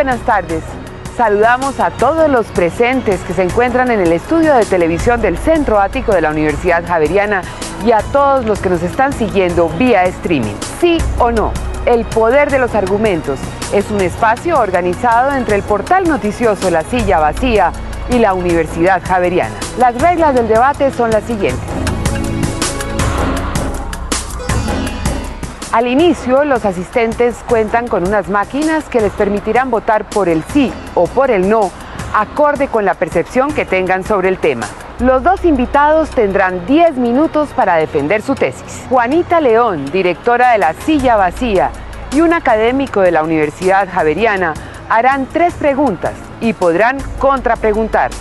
buenas tardes. Saludamos a todos los presentes que se encuentran en el estudio de televisión del Centro Ático de la Universidad Javeriana y a todos los que nos están siguiendo vía streaming. ¿Sí o no? El poder de los argumentos es un espacio organizado entre el portal noticioso La Silla Vacía y la Universidad Javeriana. Las reglas del debate son las siguientes. Al inicio, los asistentes cuentan con unas máquinas que les permitirán votar por el sí o por el no, acorde con la percepción que tengan sobre el tema. Los dos invitados tendrán 10 minutos para defender su tesis. Juanita León, directora de La Silla Vacía, y un académico de la Universidad Javeriana harán 3 preguntas y podrán contrapreguntar.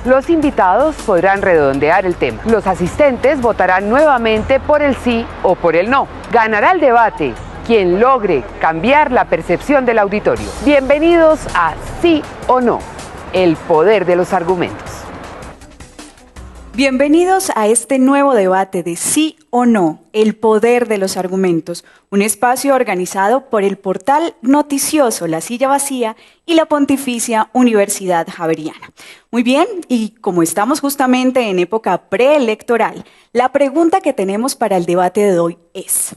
Los invitados podrán redondear el tema. Los asistentes votarán nuevamente por el sí o por el no. Ganará el debate quien logre cambiar la percepción del auditorio. Bienvenidos a Sí o No, el poder de los argumentos. Bienvenidos a este nuevo debate de Sí o No, el poder de los argumentos, un espacio organizado por el portal noticioso La Silla Vacía y la Pontificia Universidad Javeriana. Muy bien, y como estamos justamente en época preelectoral, la pregunta que tenemos para el debate de hoy es: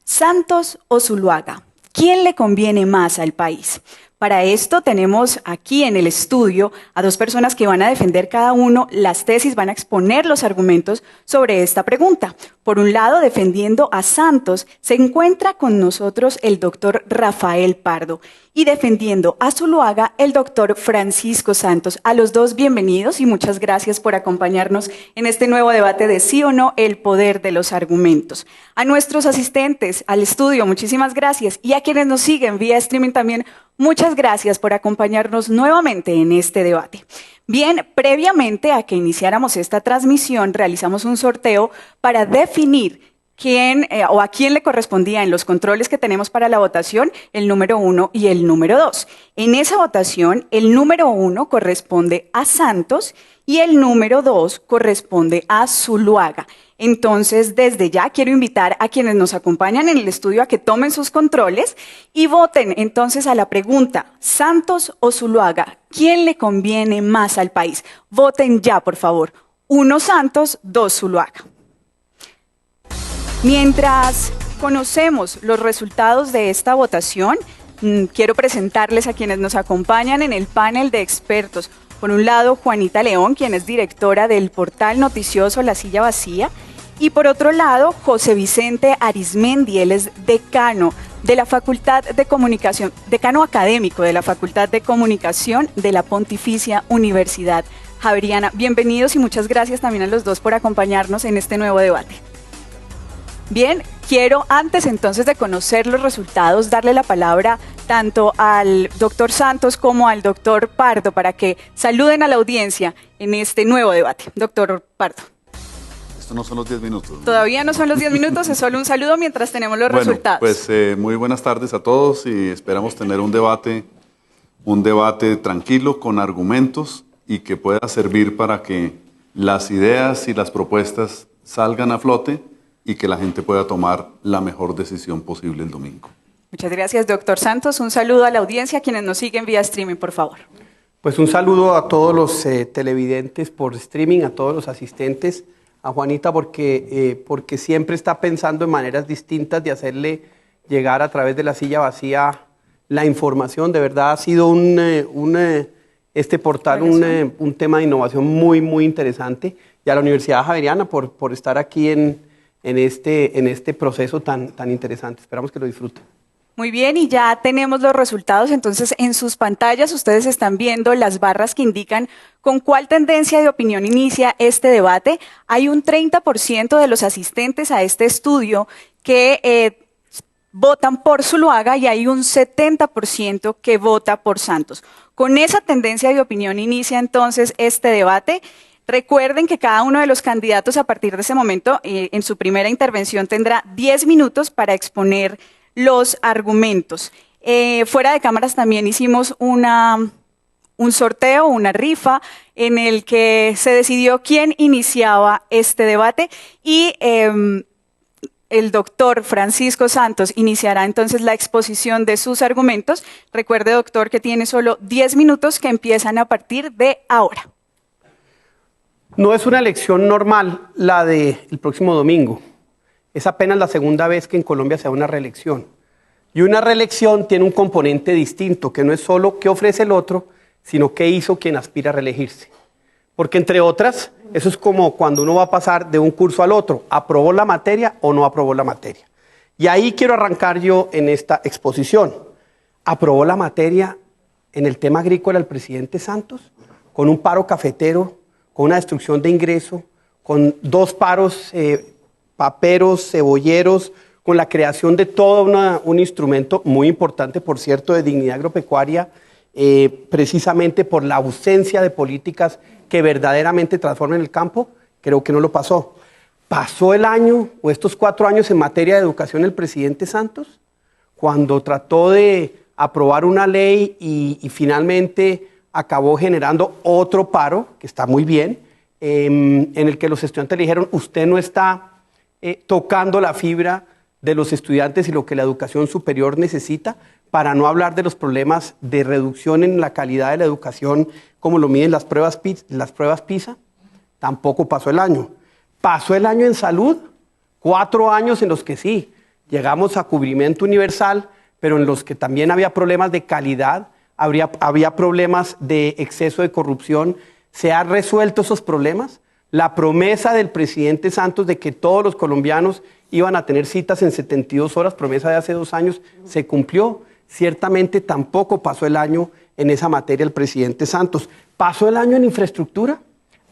¿Santos o Zuluaga? ¿Quién le conviene más al país? Para esto tenemos aquí en el estudio a 2 personas que van a defender cada uno las tesis, van a exponer los argumentos sobre esta pregunta. Por un lado, defendiendo a Santos, se encuentra con nosotros el doctor Rafael Pardo y defendiendo a Zuluaga, el doctor Francisco Santos. A los dos, bienvenidos y muchas gracias por acompañarnos en este nuevo debate de Sí o No, el poder de los argumentos. A nuestros asistentes al estudio, muchísimas gracias, y a quienes nos siguen vía streaming también, muchas gracias por acompañarnos nuevamente en este debate. Bien, previamente a que iniciáramos esta transmisión, realizamos un sorteo para definir quién o a quién le correspondía en los controles que tenemos para la votación el número 1 y el número 2. En esa votación, el número 1 corresponde a Santos y el número 2 corresponde a Zuluaga. Entonces, desde ya quiero invitar a quienes nos acompañan en el estudio a que tomen sus controles y voten entonces a la pregunta: ¿Santos o Zuluaga? ¿Quién le conviene más al país? Voten ya, por favor. 1 Santos, 2 Zuluaga. Mientras conocemos los resultados de esta votación, quiero presentarles a quienes nos acompañan en el panel de expertos. Por un lado, Juanita León, quien es directora del portal noticioso La Silla Vacía, y por otro lado, José Vicente Arizmendi, él es decano de la Facultad de Comunicación, decano académico de la Facultad de Comunicación de la Pontificia Universidad Javeriana. Bienvenidos y muchas gracias también a los dos por acompañarnos en este nuevo debate. Bien, quiero antes entonces de conocer los resultados darle la palabra tanto al doctor Santos como al doctor Pardo para que saluden a la audiencia en este nuevo debate. Doctor Pardo. Esto no son los 10 minutos, ¿no? Todavía no son los 10 minutos, es solo un saludo mientras tenemos los resultados. Pues muy buenas tardes a todos y esperamos tener un debate tranquilo, con argumentos y que pueda servir para que las ideas y las propuestas salgan a flote y que la gente pueda tomar la mejor decisión posible el domingo. Muchas gracias, doctor Santos. Un saludo a la audiencia, quienes nos siguen vía streaming, por favor. Pues un saludo a todos los televidentes por streaming, a todos los asistentes, a Juanita porque siempre está pensando en maneras distintas de hacerle llegar a través de La Silla Vacía la información. De verdad ha sido este portal un tema de innovación muy, muy interesante. Y a la Universidad Javeriana por estar aquí en este proceso tan interesante. Esperamos que lo disfruten. Muy bien, y ya tenemos los resultados. Entonces, en sus pantallas ustedes están viendo las barras que indican con cuál tendencia de opinión inicia este debate. Hay un 30% de los asistentes a este estudio que votan por Zuluaga y hay un 70% que vota por Santos. Con esa tendencia de opinión inicia entonces este debate. Recuerden que cada uno de los candidatos a partir de ese momento, en su primera intervención, tendrá 10 minutos para exponer los argumentos. Fuera de cámaras también hicimos un sorteo, una rifa, en el que se decidió quién iniciaba este debate y el doctor Francisco Santos iniciará entonces la exposición de sus argumentos. Recuerde, doctor, que tiene solo 10 minutos que empiezan a partir de ahora. No es una elección normal la del próximo domingo. Es apenas la segunda vez que en Colombia se da una reelección. Y una reelección tiene un componente distinto, que no es solo qué ofrece el otro, sino qué hizo quien aspira a reelegirse. Porque entre otras, eso es como cuando uno va a pasar de un curso al otro, ¿aprobó la materia o no aprobó la materia? Y ahí quiero arrancar yo en esta exposición. ¿Aprobó la materia en el tema agrícola el presidente Santos? Con un paro cafetero, con una destrucción de ingreso, con 2 paros paperos, cebolleros, con la creación de todo un instrumento muy importante, por cierto, de dignidad agropecuaria, precisamente por la ausencia de políticas que verdaderamente transformen el campo. Creo que no lo pasó. ¿Pasó el año o estos 4 años en materia de educación el presidente Santos? Cuando trató de aprobar una ley y finalmente acabó generando otro paro, que está muy bien, en el que los estudiantes le dijeron, usted no está tocando la fibra de los estudiantes y lo que la educación superior necesita, para no hablar de los problemas de reducción en la calidad de la educación, como lo miden las pruebas PISA. Tampoco pasó el año. ¿Pasó el año en salud? 4 años en los que sí, llegamos a cubrimiento universal, pero en los que también había problemas de calidad, había problemas de exceso de corrupción. ¿Se han resuelto esos problemas? La promesa del presidente Santos de que todos los colombianos iban a tener citas en 72 horas, promesa de hace 2 años, se cumplió. Ciertamente tampoco pasó el año en esa materia el presidente Santos. ¿Pasó el año en infraestructura?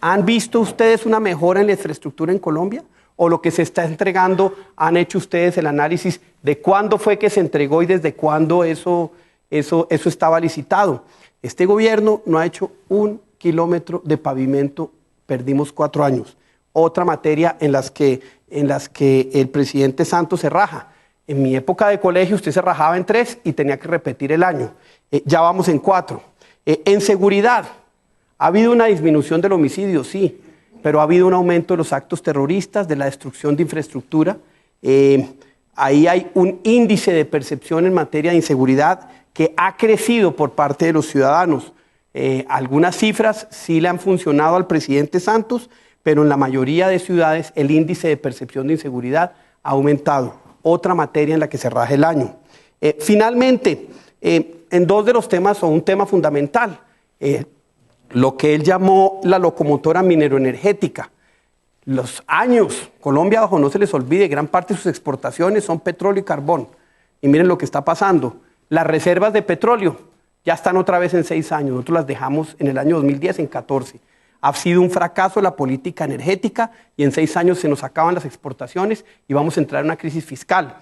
¿Han visto ustedes una mejora en la infraestructura en Colombia? ¿O lo que se está entregando, han hecho ustedes el análisis de cuándo fue que se entregó y desde cuándo eso estaba licitado? Este gobierno no ha hecho 1 kilómetro de pavimento, perdimos 4 años. Otra materia en las que el presidente Santos se raja. En mi época de colegio usted se rajaba en 3 y tenía que repetir el año. Ya vamos en 4. En seguridad, ¿ha habido una disminución del homicidio? Sí, pero ha habido un aumento de los actos terroristas, de la destrucción de infraestructura. Ahí hay un índice de percepción en materia de inseguridad que ha crecido por parte de los ciudadanos. Algunas cifras sí le han funcionado al presidente Santos, pero en la mayoría de ciudades el índice de percepción de inseguridad ha aumentado. Otra materia en la que se raja el año. Finalmente, en 2 de los temas, o un tema fundamental, lo que él llamó la locomotora mineroenergética. Los años, Colombia, ojo, no se les olvide, gran parte de sus exportaciones son petróleo y carbón. Y miren lo que está pasando. Las reservas de petróleo ya están otra vez en 6 años. Nosotros las dejamos en el año 2010 en 14. Ha sido un fracaso la política energética y en 6 años se nos acaban las exportaciones y vamos a entrar en una crisis fiscal.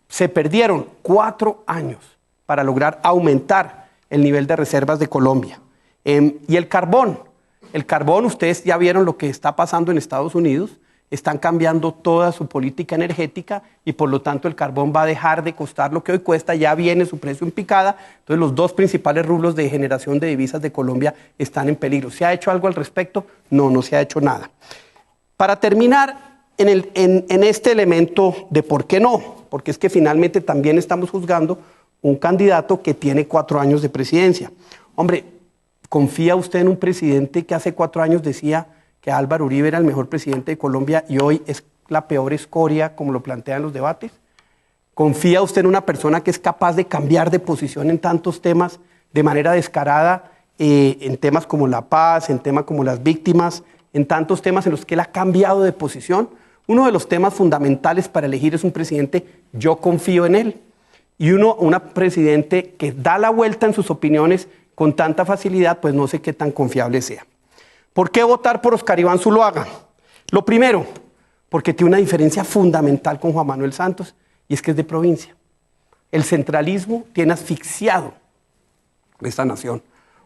Se perdieron 4 años para lograr aumentar el nivel de reservas de Colombia. Y el carbón, ustedes ya vieron lo que está pasando en Estados Unidos. Están cambiando toda su política energética y por lo tanto el carbón va a dejar de costar lo que hoy cuesta, ya viene su precio en picada. Entonces los 2 principales rubros de generación de divisas de Colombia están en peligro. ¿Se ha hecho algo al respecto? No, no se ha hecho nada. Para terminar en este elemento de por qué no, porque es que finalmente también estamos juzgando un candidato que tiene 4 años de presidencia. Hombre, ¿confía usted en un presidente que hace 4 años decía que Álvaro Uribe era el mejor presidente de Colombia y hoy es la peor escoria, como lo plantean los debates? ¿Confía usted en una persona que es capaz de cambiar de posición en tantos temas de manera descarada, en temas como la paz, en temas como las víctimas, en tantos temas en los que él ha cambiado de posición? Uno de los temas fundamentales para elegir es un presidente, yo confío en él. Y un presidente que da la vuelta en sus opiniones con tanta facilidad, pues no sé qué tan confiable sea. ¿Por qué votar por Oscar Iván Zuluaga? Lo primero, porque tiene una diferencia fundamental con Juan Manuel Santos, y es que es de provincia. El centralismo tiene asfixiado esta nación.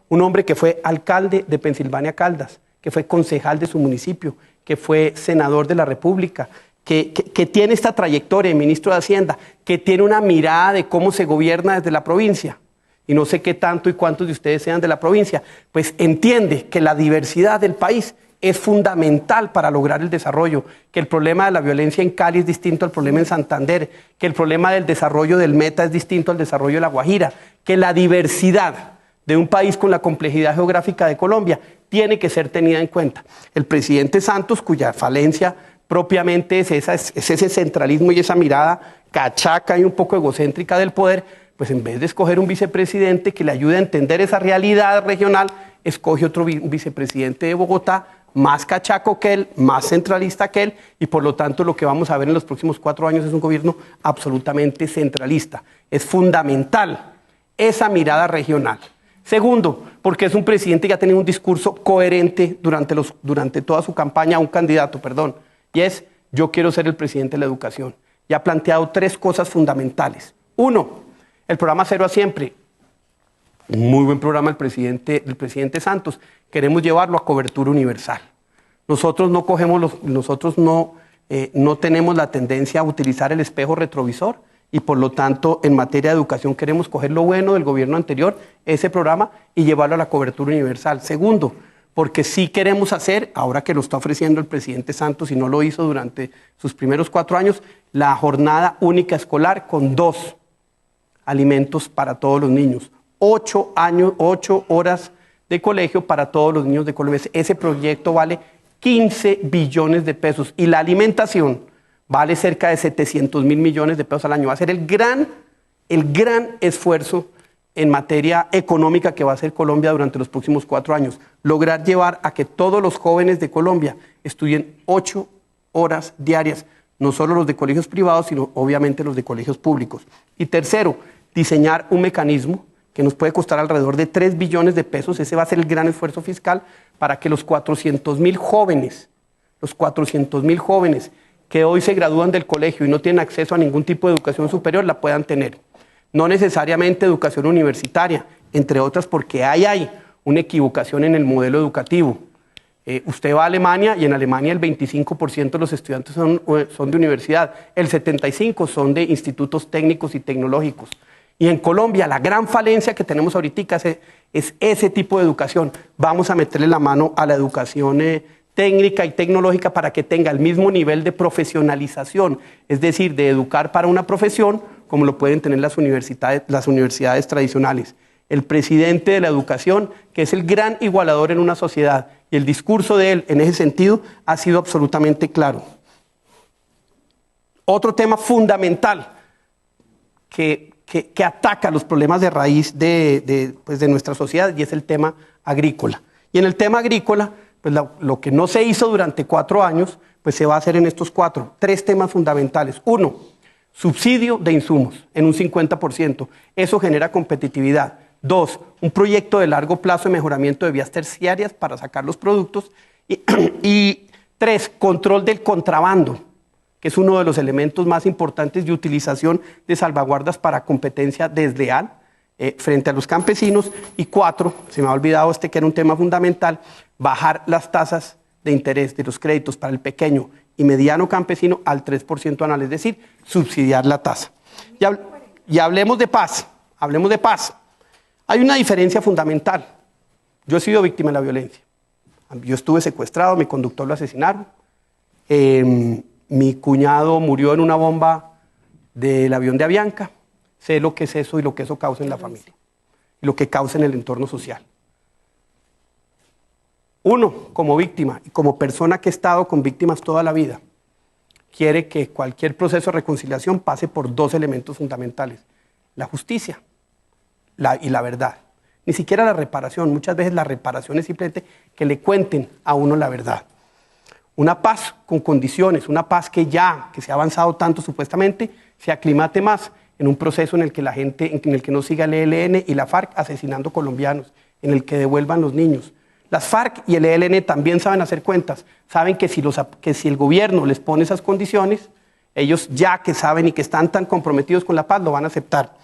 Un hombre que fue alcalde de Pensilvania Caldas, que fue concejal de su municipio, que fue senador de la República, que tiene esta trayectoria de ministro de Hacienda, que tiene una mirada de cómo se gobierna desde la provincia. Y no sé qué tanto y cuántos de ustedes sean de la provincia, pues entiende que la diversidad del país es fundamental para lograr el desarrollo, que el problema de la violencia en Cali es distinto al problema en Santander, que el problema del desarrollo del Meta es distinto al desarrollo de La Guajira, que la diversidad de un país con la complejidad geográfica de Colombia tiene que ser tenida en cuenta. El presidente Santos, cuya falencia propiamente es ese centralismo y esa mirada cachaca y un poco egocéntrica del poder, pues en vez de escoger un vicepresidente que le ayude a entender esa realidad regional, escoge otro vicepresidente de Bogotá, más cachaco que él, más centralista que él, y por lo tanto lo que vamos a ver en los próximos 4 años es un gobierno absolutamente centralista. Es fundamental esa mirada regional. Segundo, porque es un presidente que ha tenido un discurso coherente durante toda su campaña, un candidato, perdón, y es: yo quiero ser el presidente de la educación. Y ha planteado 3 cosas fundamentales. 1, el programa Cero a Siempre. Un muy buen programa del presidente Santos. Queremos llevarlo a cobertura universal. Nosotros no tenemos la tendencia a utilizar el espejo retrovisor y por lo tanto en materia de educación queremos coger lo bueno del gobierno anterior, ese programa, y llevarlo a la cobertura universal. Segundo, porque sí queremos hacer, ahora que lo está ofreciendo el presidente Santos y no lo hizo durante sus primeros 4 años, la jornada única escolar con 2 alimentos para todos los niños. 8 horas de colegio para todos los niños de Colombia. Ese proyecto vale 15 billones de pesos y la alimentación vale cerca de 700.000 millones de pesos al año. Va a ser el gran esfuerzo en materia económica que va a hacer Colombia durante los próximos 4 años. Lograr llevar a que todos los jóvenes de Colombia estudien 8 horas diarias, no solo los de colegios privados, sino obviamente los de colegios públicos. Y tercero, diseñar un mecanismo que nos puede costar alrededor de 3 billones de pesos. Ese va a ser el gran esfuerzo fiscal para que los 400.000 jóvenes que hoy se gradúan del colegio y no tienen acceso a ningún tipo de educación superior la puedan tener. No necesariamente educación universitaria, entre otras porque hay una equivocación en el modelo educativo. Usted va a Alemania y en Alemania el 25% de los estudiantes son de universidad, el 75% son de institutos técnicos y tecnológicos. Y en Colombia la gran falencia que tenemos ahorita es ese tipo de educación. Vamos a meterle la mano a la educación técnica y tecnológica para que tenga el mismo nivel de profesionalización, es decir, de educar para una profesión como lo pueden tener las universidades tradicionales. El presidente de la educación, que es el gran igualador en una sociedad, y el discurso de él en ese sentido ha sido absolutamente claro. Otro tema fundamental que ataca los problemas de raíz de nuestra sociedad, y es el tema agrícola. Y en el tema agrícola, pues lo que no se hizo durante 4 años, pues se va a hacer en estos 3 temas fundamentales. 1, subsidio de insumos en un 50%. Eso genera competitividad. 2, un proyecto de largo plazo de mejoramiento de vías terciarias para sacar los productos. Y 3, control del contrabando, que es uno de los elementos más importantes de utilización de salvaguardas para competencia desleal frente a los campesinos. Y 4, se me ha olvidado que era un tema fundamental, bajar las tasas de interés de los créditos para el pequeño y mediano campesino al 3% anual, es decir, subsidiar la tasa. Y hablemos de paz, Hay una diferencia fundamental. Yo he sido víctima de la violencia. Yo estuve secuestrado, mi conductor lo asesinaron. Mi cuñado murió en una bomba del avión de Avianca. Sé lo que es eso y lo que eso causa en la familia. Y lo que causa en el entorno social. Uno, como víctima y como persona que ha estado con víctimas toda la vida, quiere que cualquier proceso de reconciliación pase por 2 elementos fundamentales: la justicia y la verdad. Ni siquiera la reparación. Muchas veces la reparación es simplemente que le cuenten a uno la verdad. Una paz con condiciones, una paz que se ha avanzado tanto supuestamente, se aclimate más en un proceso en el que en el que no siga el ELN y la FARC asesinando colombianos, en el que devuelvan los niños. Las FARC y el ELN también saben hacer cuentas, saben que si el gobierno les pone esas condiciones, ellos ya que saben y que están tan comprometidos con la paz, lo van a aceptar.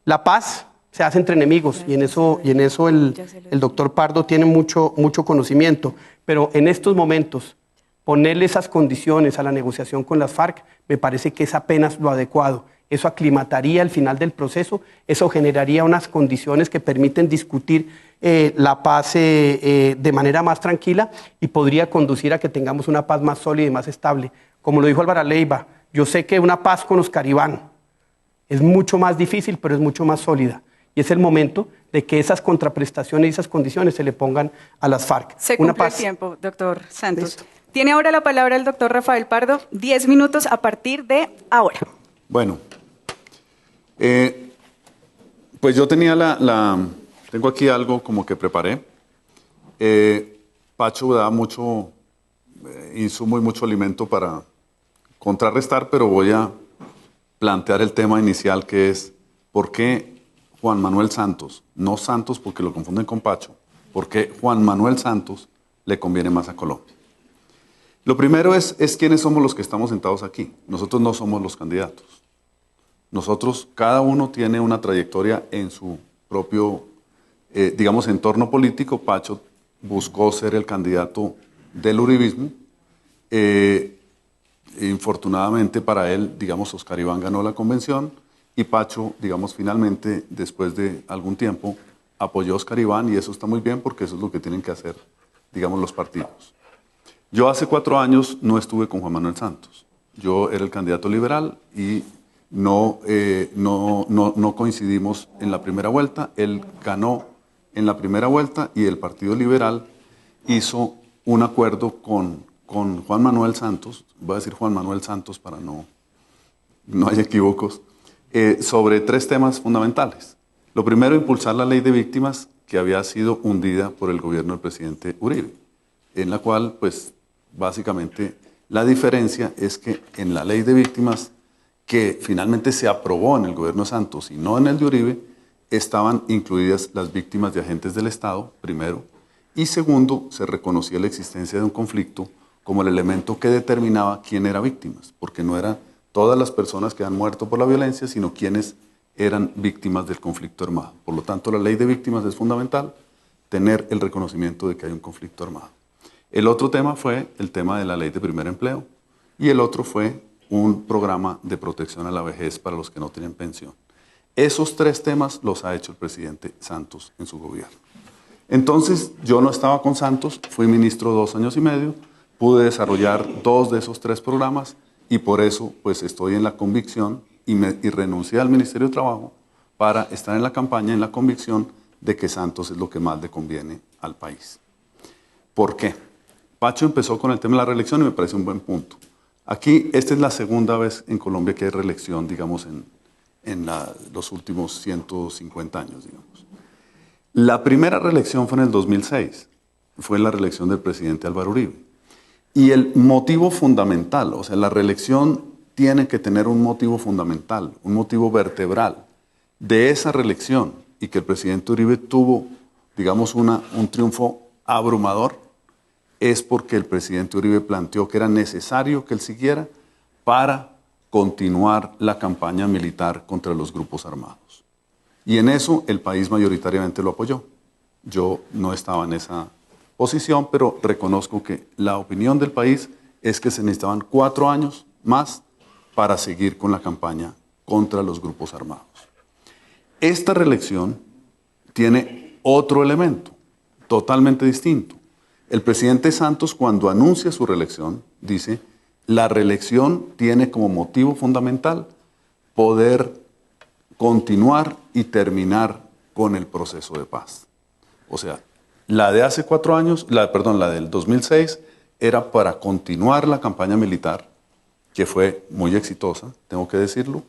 La paz se hace entre enemigos y en eso el doctor Pardo tiene mucho conocimiento, pero en estos momentos ponerle esas condiciones a la negociación con las FARC me parece que es apenas lo adecuado. eso aclimataría el final del proceso, eso generaría unas condiciones que permiten discutir la paz de manera más tranquila y podría conducir a que tengamos una paz más sólida y más estable. Como lo dijo Álvaro Leiva, yo sé que una paz con Oscar Iván es mucho más difícil, pero es mucho más sólida. Y es el momento de que esas contraprestaciones y esas condiciones se le pongan a las FARC. Se cumplió el tiempo, doctor Santos. Listo. Tiene ahora la palabra el doctor Rafael Pardo. 10 minutos a partir de ahora. Bueno, pues yo tenía tengo aquí algo como que preparé. Pacho da mucho insumo y mucho alimento para contrarrestar, pero voy a plantear el tema inicial, que es ¿por qué Juan Manuel Santos, no Santos porque lo confunden con Pacho, por qué Juan Manuel Santos le conviene más a Colombia? Lo primero es quiénes somos los que estamos sentados aquí. Nosotros no somos los candidatos. Nosotros, cada uno tiene una trayectoria en su propio, digamos, entorno político. Pacho buscó ser el candidato del uribismo. Infortunadamente para él, digamos, Oscar Iván ganó la convención y Pacho, digamos, finalmente, después de algún tiempo, apoyó a Oscar Iván, y eso está muy bien porque eso es lo que tienen que hacer, digamos, los partidos. Yo hace 4 años no estuve con Juan Manuel Santos. Yo era el candidato liberal y no coincidimos en la primera vuelta. Él ganó en la primera vuelta y el Partido Liberal hizo un acuerdo con Juan Manuel Santos, voy a decir Juan Manuel Santos para no haya equívocos, sobre 3 temas fundamentales. Lo primero, impulsar la ley de víctimas que había sido hundida por el gobierno del presidente Uribe, en la cual, pues, básicamente la diferencia es que en la ley de víctimas que finalmente se aprobó en el gobierno Santos y no en el de Uribe, estaban incluidas las víctimas de agentes del Estado, primero, y segundo, se reconocía la existencia de un conflicto como el elemento que determinaba quién era víctimas, porque no eran todas las personas que han muerto por la violencia, sino quienes eran víctimas del conflicto armado. Por lo tanto, la ley de víctimas es fundamental, tener el reconocimiento de que hay un conflicto armado. El otro tema fue el tema de la ley de primer empleo y el otro fue un programa de protección a la vejez para los que no tienen pensión. Esos 3 temas los ha hecho el presidente Santos en su gobierno. Entonces, yo no estaba con Santos, fui ministro 2 años y medio, pude desarrollar 2 de esos 3 programas y por eso pues estoy en la convicción y renuncié al Ministerio de Trabajo para estar en la campaña en la convicción de que Santos es lo que más le conviene al país. ¿Por qué? Pacho empezó con el tema de la reelección y me parece un buen punto. Aquí, esta es la segunda vez en Colombia que hay reelección, digamos, en los últimos 150 años, digamos. La primera reelección fue en el 2006, fue la reelección del presidente Álvaro Uribe. Y el motivo fundamental, o sea, la reelección tiene que tener un motivo fundamental, un motivo vertebral de esa reelección, y que el presidente Uribe tuvo, digamos, un triunfo abrumador, es porque el presidente Uribe planteó que era necesario que él siguiera para continuar la campaña militar contra los grupos armados. Y en eso el país mayoritariamente lo apoyó. Yo no estaba en esa posición, pero reconozco que la opinión del país es que se necesitaban 4 años más para seguir con la campaña contra los grupos armados. Esta reelección tiene otro elemento totalmente distinto. El presidente Santos, cuando anuncia su reelección, dice: la reelección tiene como motivo fundamental poder continuar y terminar con el proceso de paz. O sea, la de hace 4 años, la del 2006, era para continuar la campaña militar, que fue muy exitosa, tengo que decirlo.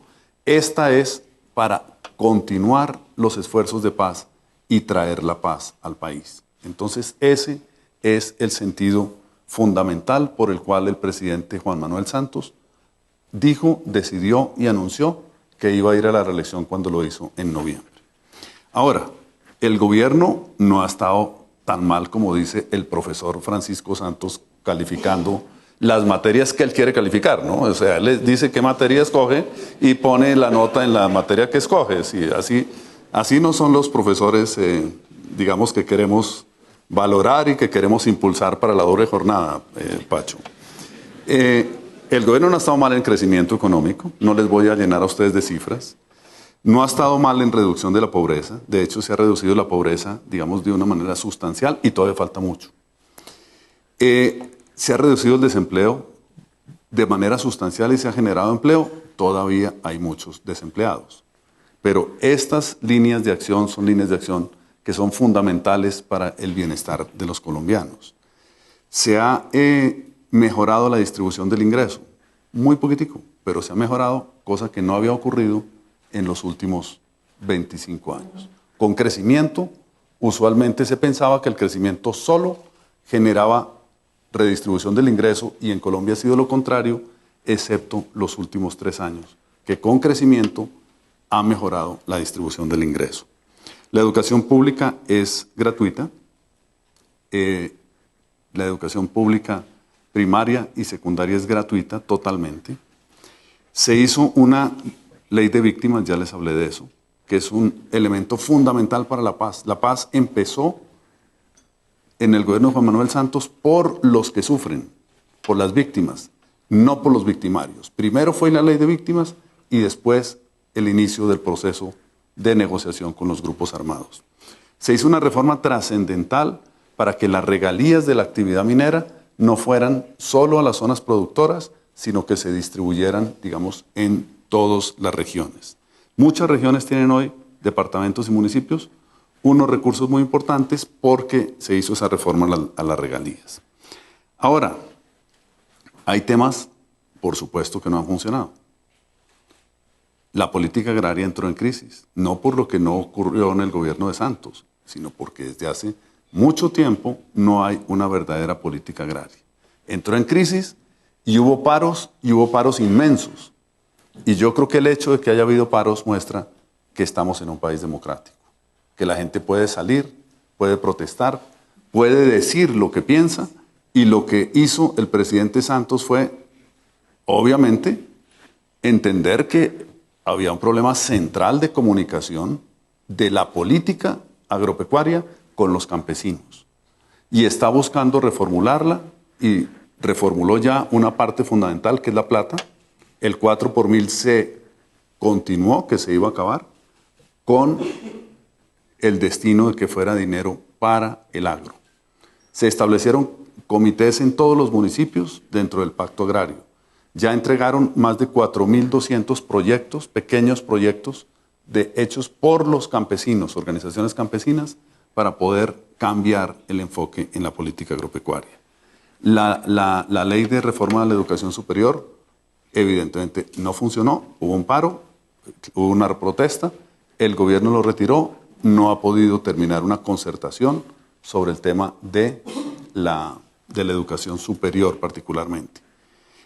Esta es para continuar los esfuerzos de paz y traer la paz al país. Entonces, ese es el sentido fundamental por el cual el presidente Juan Manuel Santos dijo, decidió y anunció que iba a ir a la reelección cuando lo hizo en noviembre. Ahora, el gobierno no ha estado tan mal como dice el profesor Francisco Santos calificando las materias que él quiere calificar, ¿no? O sea, él les dice qué materia escoge y pone la nota en la materia que escoge. Sí, así no son los profesores, digamos, que queremos valorar y que queremos impulsar para la doble jornada, Pacho. El gobierno no ha estado mal en crecimiento económico, no les voy a llenar a ustedes de cifras. No ha estado mal en reducción de la pobreza, de hecho se ha reducido la pobreza, digamos, de una manera sustancial y todavía falta mucho. Se ha reducido el desempleo de manera sustancial y se ha generado empleo, todavía hay muchos desempleados. Pero estas líneas de acción son líneas de acción que son fundamentales para el bienestar de los colombianos. Se ha mejorado la distribución del ingreso, muy poquitico, pero se ha mejorado, cosa que no había ocurrido en los últimos 25 años. Con crecimiento, usualmente se pensaba que el crecimiento solo generaba redistribución del ingreso y en Colombia ha sido lo contrario, excepto los últimos 3 años, que con crecimiento ha mejorado la distribución del ingreso. La educación pública es gratuita. La educación pública primaria y secundaria es gratuita totalmente. Se hizo una ley de víctimas, ya les hablé de eso, que es un elemento fundamental para la paz. La paz empezó en el gobierno de Juan Manuel Santos por los que sufren, por las víctimas, no por los victimarios. Primero fue la ley de víctimas y después el inicio del proceso de negociación con los grupos armados. Se hizo una reforma trascendental para que las regalías de la actividad minera no fueran solo a las zonas productoras, sino que se distribuyeran, digamos, en todas las regiones. Muchas regiones tienen hoy, departamentos y municipios, unos recursos muy importantes porque se hizo esa reforma a las regalías. Ahora, hay temas, por supuesto, que no han funcionado. La política agraria entró en crisis, no por lo que no ocurrió en el gobierno de Santos, sino porque desde hace mucho tiempo no hay una verdadera política agraria. Entró en crisis y hubo paros inmensos. Y yo creo que el hecho de que haya habido paros muestra que estamos en un país democrático, que la gente puede salir, puede protestar, puede decir lo que piensa, y lo que hizo el presidente Santos fue, obviamente, entender que había un problema central de comunicación de la política agropecuaria con los campesinos. Y está buscando reformularla y reformuló ya una parte fundamental que es la plata. El 4 por mil se continuó, que se iba a acabar, con el destino de que fuera dinero para el agro. Se establecieron comités en todos los municipios dentro del Pacto Agrario. Ya entregaron más de 4.200 proyectos, pequeños proyectos, hechos por los campesinos, organizaciones campesinas, para poder cambiar el enfoque en la política agropecuaria. La ley de reforma de la educación superior, evidentemente no funcionó, hubo un paro, hubo una protesta, el gobierno lo retiró, no ha podido terminar una concertación sobre el tema de la educación superior particularmente.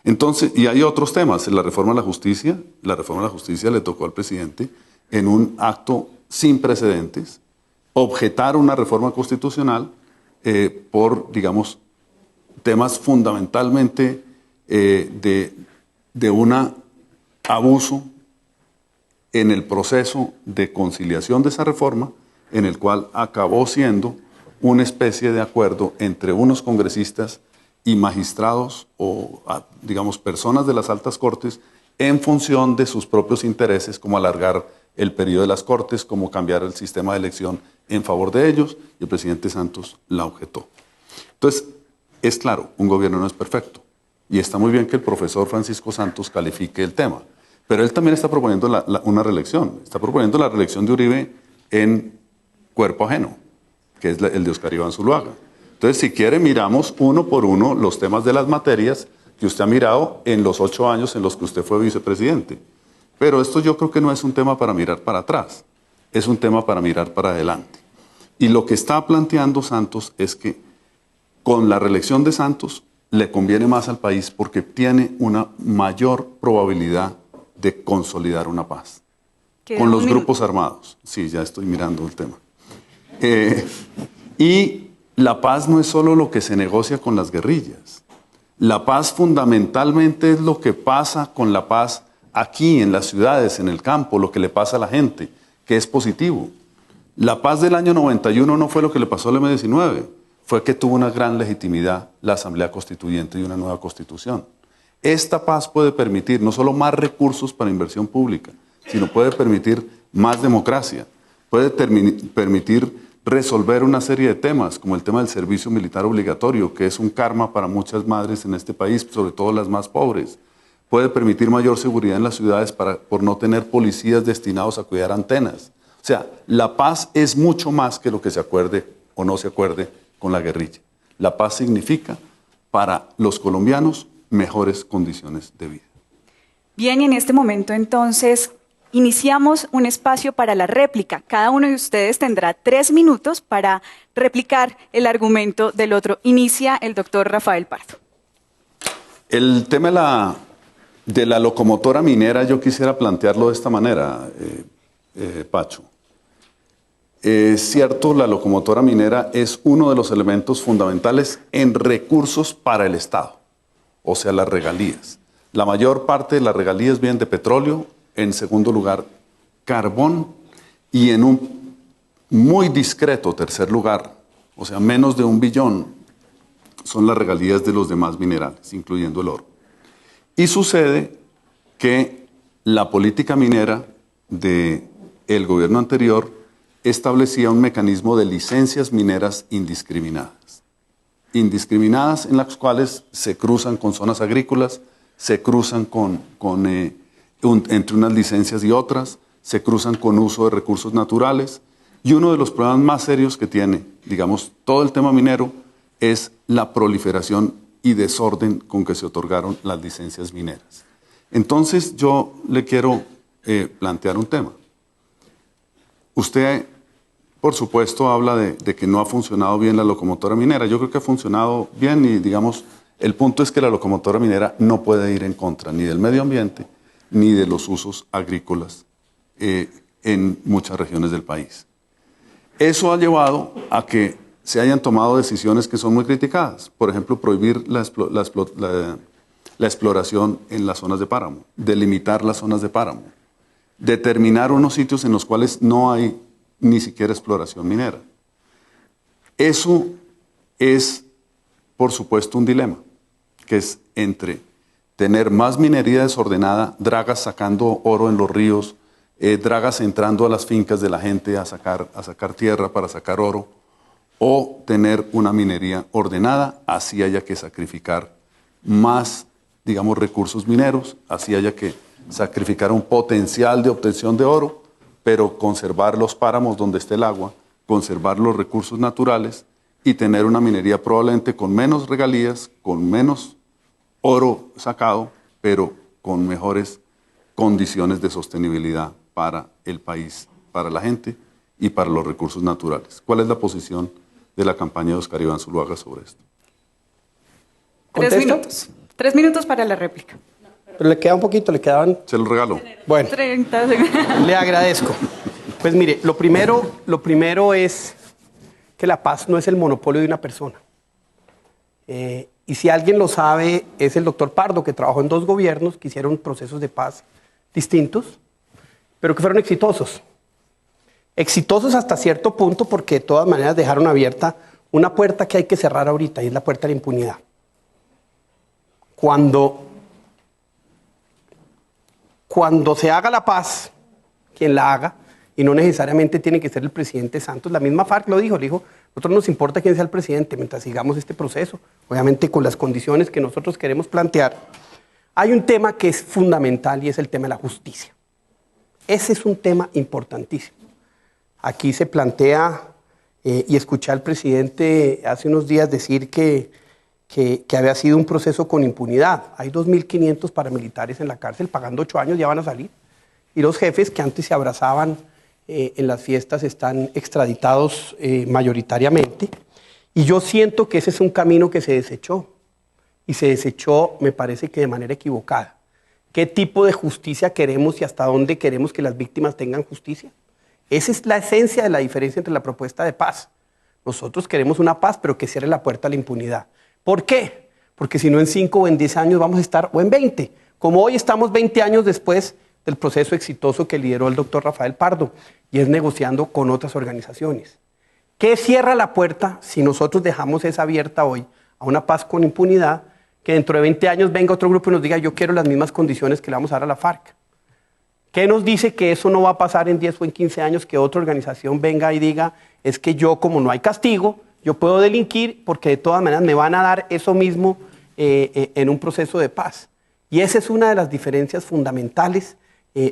Entonces, y hay otros temas, la reforma de la justicia le tocó al presidente en un acto sin precedentes, objetar una reforma constitucional por, digamos, temas fundamentalmente de un abuso en el proceso de conciliación de esa reforma, en el cual acabó siendo una especie de acuerdo entre unos congresistas y magistrados o, digamos, personas de las altas cortes en función de sus propios intereses, como alargar el periodo de las cortes, como cambiar el sistema de elección en favor de ellos, y el presidente Santos la objetó. Entonces, es claro, un gobierno no es perfecto, y está muy bien que el profesor Francisco Santos califique el tema, pero él también está proponiendo una reelección, está proponiendo la reelección de Uribe en cuerpo ajeno, que es el de Oscar Iván Zuluaga. Entonces, si quiere, miramos uno por uno los temas de las materias que usted ha mirado en los 8 años en los que usted fue vicepresidente. Pero esto yo creo que no es un tema para mirar para atrás, es un tema para mirar para adelante. Y lo que está planteando Santos es que con la reelección de Santos le conviene más al país porque tiene una mayor probabilidad de consolidar una paz. Con los grupos armados. Sí, ya estoy mirando el tema. Y la paz no es solo lo que se negocia con las guerrillas. La paz fundamentalmente es lo que pasa con la paz aquí, en las ciudades, en el campo, lo que le pasa a la gente, que es positivo. La paz del año 91 no fue lo que le pasó al M-19, fue que tuvo una gran legitimidad la Asamblea Constituyente y una nueva Constitución. Esta paz puede permitir no solo más recursos para inversión pública, sino puede permitir más democracia, puede permitir resolver una serie de temas, como el tema del servicio militar obligatorio, que es un karma para muchas madres en este país, sobre todo las más pobres. Puede permitir mayor seguridad en las ciudades por no tener policías destinados a cuidar antenas. O sea, la paz es mucho más que lo que se acuerde o no se acuerde con la guerrilla. La paz significa para los colombianos mejores condiciones de vida. Bien, y en este momento entonces iniciamos un espacio para la réplica. Cada uno de ustedes tendrá 3 minutos para replicar el argumento del otro. Inicia el doctor Rafael Pardo. El tema de la locomotora minera yo quisiera plantearlo de esta manera, Pacho. Es cierto, la locomotora minera es uno de los elementos fundamentales en recursos para el Estado, o sea, las regalías. La mayor parte de las regalías vienen de petróleo, en segundo lugar, carbón, y en un muy discreto tercer lugar, o sea, menos de 1 billón, son las regalías de los demás minerales, incluyendo el oro. Y sucede que la política minera del gobierno anterior establecía un mecanismo de licencias mineras indiscriminadas. Indiscriminadas en las cuales se cruzan con zonas agrícolas, se cruzan entre unas licencias y otras, se cruzan con uso de recursos naturales. Y uno de los problemas más serios que tiene, digamos, todo el tema minero es la proliferación y desorden con que se otorgaron las licencias mineras. Entonces yo le quiero plantear un tema. Usted, por supuesto, habla de que no ha funcionado bien la locomotora minera. Yo creo que ha funcionado bien y, digamos, el punto es que la locomotora minera no puede ir en contra ni del medio ambiente ni de los usos agrícolas en muchas regiones del país. Eso ha llevado a que se hayan tomado decisiones que son muy criticadas. Por ejemplo, prohibir la exploración en las zonas de páramo, delimitar las zonas de páramo, determinar unos sitios en los cuales no hay ni siquiera exploración minera. Eso es, por supuesto, un dilema, que es entre tener más minería desordenada, dragas sacando oro en los ríos, dragas entrando a las fincas de la gente a sacar tierra para sacar oro, o tener una minería ordenada, así haya que sacrificar más, digamos, recursos mineros, así haya que sacrificar un potencial de obtención de oro, pero conservar los páramos donde esté el agua, conservar los recursos naturales y tener una minería probablemente con menos regalías, con menos oro sacado, pero con mejores condiciones de sostenibilidad para el país, para la gente y para los recursos naturales. ¿Cuál es la posición de la campaña de Oscar Iván Zuluaga sobre esto? 3 minutos. 3 minutos para la réplica. Pero le queda un poquito, le quedaban... Se lo regalo. Bueno, 30 segundos. le agradezco. Pues mire, lo primero es que la paz no es el monopolio de una persona. Y si alguien lo sabe, es el doctor Pardo, que trabajó en 2 gobiernos que hicieron procesos de paz distintos, pero que fueron exitosos. Exitosos hasta cierto punto porque de todas maneras dejaron abierta una puerta que hay que cerrar ahorita, y es la puerta de la impunidad. Cuando se haga la paz, quien la haga, y no necesariamente tiene que ser el presidente Santos, la misma FARC lo dijo, nosotros nos importa quién sea el presidente mientras sigamos este proceso, obviamente con las condiciones que nosotros queremos plantear. Hay un tema que es fundamental y es el tema de la justicia. Ese es un tema importantísimo. Aquí se plantea, y escuché al presidente hace unos días decir que había sido un proceso con impunidad. Hay 2.500 paramilitares en la cárcel pagando 8 años, ya van a salir. Y los jefes que antes se abrazaban en las fiestas están extraditados mayoritariamente. Y yo siento que ese es un camino que se desechó. Y se desechó, me parece que de manera equivocada. ¿Qué tipo de justicia queremos y hasta dónde queremos que las víctimas tengan justicia? Esa es la esencia de la diferencia entre la propuesta de paz. Nosotros queremos una paz, pero que cierre la puerta a la impunidad. ¿Por qué? Porque si no en 5 o en 10 años vamos a estar, o en 20, como hoy estamos 20 años después del proceso exitoso que lideró el doctor Rafael Pardo, y es negociando con otras organizaciones. ¿Qué cierra la puerta si nosotros dejamos esa abierta hoy a una paz con impunidad? que dentro de 20 años venga otro grupo y nos diga yo quiero las mismas condiciones que le vamos a dar a la FARC? ¿Qué nos dice que eso no va a pasar en 10 o en 15 años, que otra organización venga y diga es que yo, como no hay castigo, yo puedo delinquir porque de todas maneras me van a dar eso mismo en un proceso de paz? Y esa es una de las diferencias fundamentales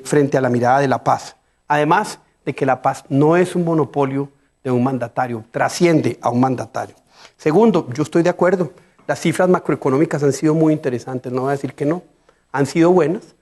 frente a la mirada de la paz. Además de que la paz no es un monopolio de un mandatario, trasciende a un mandatario. Segundo, yo estoy de acuerdo, las cifras macroeconómicas han sido muy interesantes, no voy a decir que no, han sido buenas.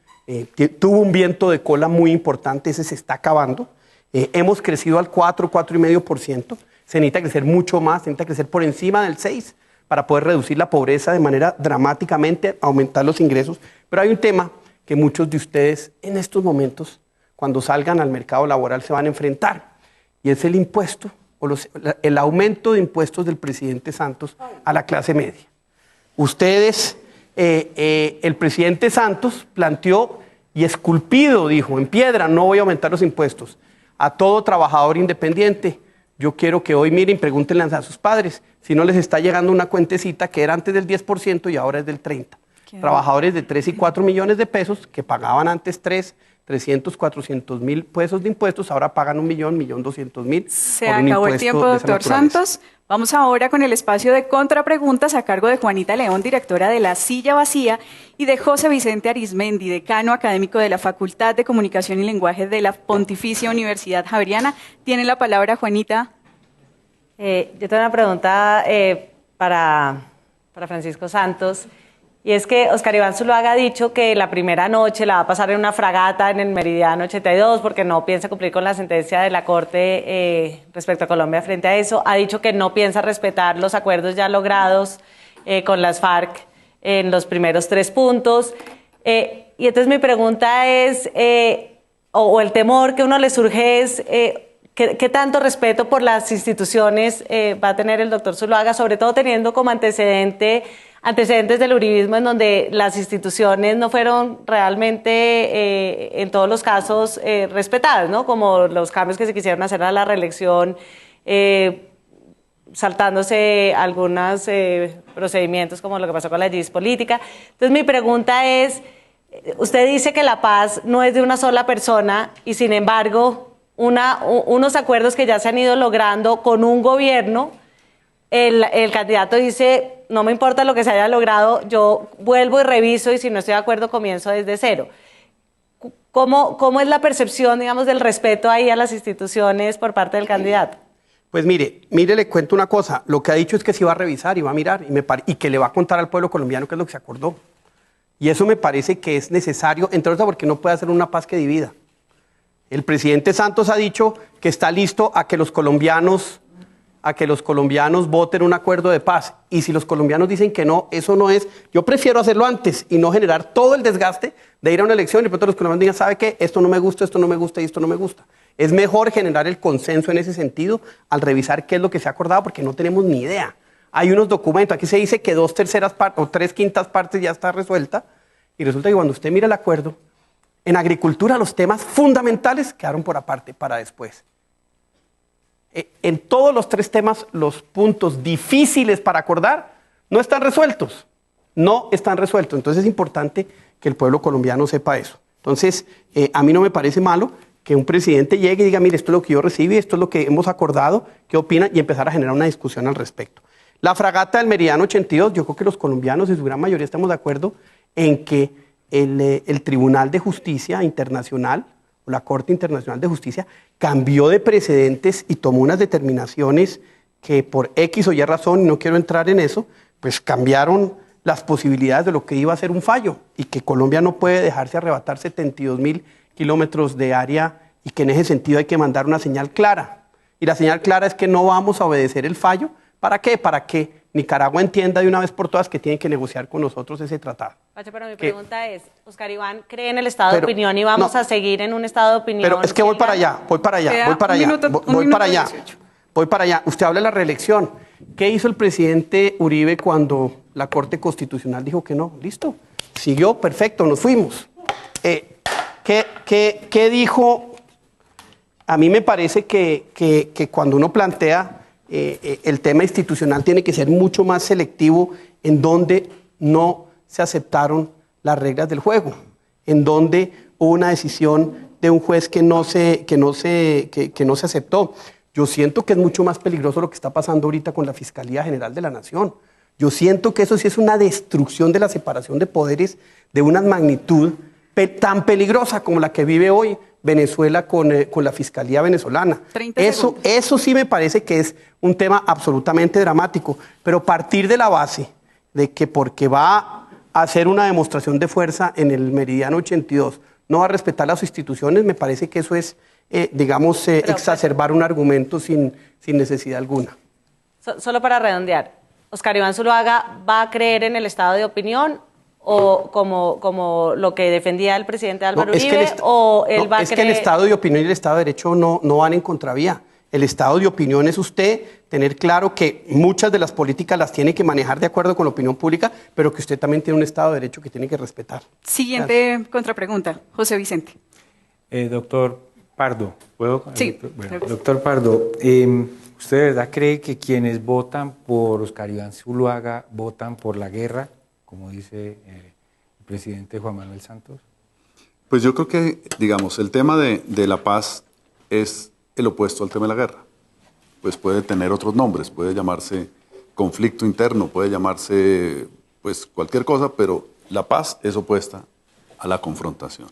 Tuvo un viento de cola muy importante, ese se está acabando. Hemos crecido al 4,5%. Se necesita crecer mucho más, se necesita crecer por encima del 6% para poder reducir la pobreza de manera dramáticamente, aumentar los ingresos. Pero hay un tema que muchos de ustedes en estos momentos, cuando salgan al mercado laboral, se van a enfrentar. Y es el impuesto, el aumento de impuestos del presidente Santos a la clase media. Ustedes... el presidente Santos planteó y esculpido, dijo, en piedra, no voy a aumentar los impuestos a todo trabajador independiente. Yo quiero que hoy miren, pregúntenle a sus padres si no les está llegando una cuentecita que era antes del 10% y ahora es del 30%. Trabajadores de 3 y 4 millones de pesos que pagaban antes 300, 400 mil pesos de impuestos, ahora pagan 1.200.000. Se acabó el tiempo, doctor Santos. Vamos ahora con el espacio de contrapreguntas a cargo de Juanita León, directora de La Silla Vacía, y de José Vicente Arizmendi, decano académico de la Facultad de Comunicación y Lenguaje de la Pontificia Universidad Javeriana. Tiene la palabra, Juanita. Yo tengo una pregunta para Francisco Santos, y es que Óscar Iván Zuluaga ha dicho que la primera noche la va a pasar en una fragata en el Meridiano 82 porque no piensa cumplir con la sentencia de la Corte respecto a Colombia frente a eso. Ha dicho que no piensa respetar los acuerdos ya logrados con las FARC en los primeros 3 puntos. Y entonces mi pregunta es, o el temor que uno le surge es, ¿qué tanto respeto por las instituciones va a tener el doctor Zuluaga, sobre todo teniendo como antecedentes del uribismo en donde las instituciones no fueron realmente en todos los casos respetadas, ¿no? Como los cambios que se quisieron hacer a la reelección, saltándose algunos procedimientos como lo que pasó con la JIS política. Entonces mi pregunta es, usted dice que la paz no es de una sola persona y sin embargo unos acuerdos que ya se han ido logrando con un gobierno, el candidato dice, no me importa lo que se haya logrado, yo vuelvo y reviso y si no estoy de acuerdo comienzo desde cero. ¿Cómo es la percepción, digamos, del respeto ahí a las instituciones por parte del candidato? Pues mire, le cuento una cosa, lo que ha dicho es que sí va a revisar y va a mirar y que le va a contar al pueblo colombiano qué es lo que se acordó. Y eso me parece que es necesario, entre otras porque no puede hacer una paz que divida. El presidente Santos ha dicho que está listo a que los colombianos voten un acuerdo de paz. Y si los colombianos dicen que no, eso no es. Yo prefiero hacerlo antes y no generar todo el desgaste de ir a una elección y de pronto los colombianos digan, ¿sabe qué? Esto no me gusta, esto no me gusta y esto no me gusta. Es mejor generar el consenso en ese sentido al revisar qué es lo que se ha acordado porque no tenemos ni idea. Hay unos documentos, aquí se dice que 2/3 partes o 3/5 partes ya está resuelta y resulta que cuando usted mira el acuerdo, en agricultura los temas fundamentales quedaron por aparte para después. En todos los 3 temas, los puntos difíciles para acordar no están resueltos. No están resueltos. Entonces es importante que el pueblo colombiano sepa eso. Entonces, a mí no me parece malo que un presidente llegue y diga, mire, esto es lo que yo recibí, esto es lo que hemos acordado, ¿qué opinan? Y empezar a generar una discusión al respecto. La fragata del Meridiano 82, yo creo que los colombianos en su gran mayoría estamos de acuerdo en que el Tribunal de Justicia Internacional, o la Corte Internacional de Justicia, cambió de precedentes y tomó unas determinaciones que por X o Y razón, y no quiero entrar en eso, pues cambiaron las posibilidades de lo que iba a ser un fallo y que Colombia no puede dejarse arrebatar 72.000 kilómetros de área y que en ese sentido hay que mandar una señal clara. Y la señal clara es que no vamos a obedecer el fallo. ¿Para qué? Para que Nicaragua entienda de una vez por todas que tienen que negociar con nosotros ese tratado. Pacho, pero mi pregunta es, Óscar Iván cree en el estado de opinión y vamos a seguir en un estado de opinión. Pero es que voy para allá. Usted habla de la reelección. ¿Qué hizo el presidente Uribe cuando la Corte Constitucional dijo que no? Listo. Siguió, perfecto, nos fuimos. ¿Qué dijo? A mí me parece que cuando uno plantea el tema institucional tiene que ser mucho más selectivo en donde no se aceptaron las reglas del juego, en donde hubo una decisión de un juez que no se aceptó. Yo siento que es mucho más peligroso lo que está pasando ahorita con la Fiscalía General de la Nación. Yo siento que eso sí es una destrucción de la separación de poderes de una magnitud tan peligrosa como la que vive hoy Venezuela con la Fiscalía venezolana. Eso sí me parece que es un tema absolutamente dramático, pero partir de la base de que porque va a hacer una demostración de fuerza en el Meridiano 82 no va a respetar las instituciones, me parece que eso es, exacerbar un argumento sin necesidad alguna. Solo para redondear, ¿Óscar Iván Zuluaga va a creer en el estado de opinión o como lo que defendía el presidente Álvaro Uribe, o él va a creer? Es que el estado de opinión y el estado de derecho no van en contravía. El estado de opinión es usted tener claro que muchas de las políticas las tiene que manejar de acuerdo con la opinión pública, pero que usted también tiene un estado de derecho que tiene que respetar. Siguiente contrapregunta, José Vicente. Doctor Pardo, ¿puedo? Sí. Doctor Pardo, ¿usted de verdad cree que quienes votan por Óscar Iván Zuluaga votan por la guerra, como dice el presidente Juan Manuel Santos? Pues yo creo que, digamos, el tema de la paz es el opuesto al tema de la guerra. Pues puede tener otros nombres, puede llamarse conflicto interno, puede llamarse pues cualquier cosa, pero la paz es opuesta a la confrontación.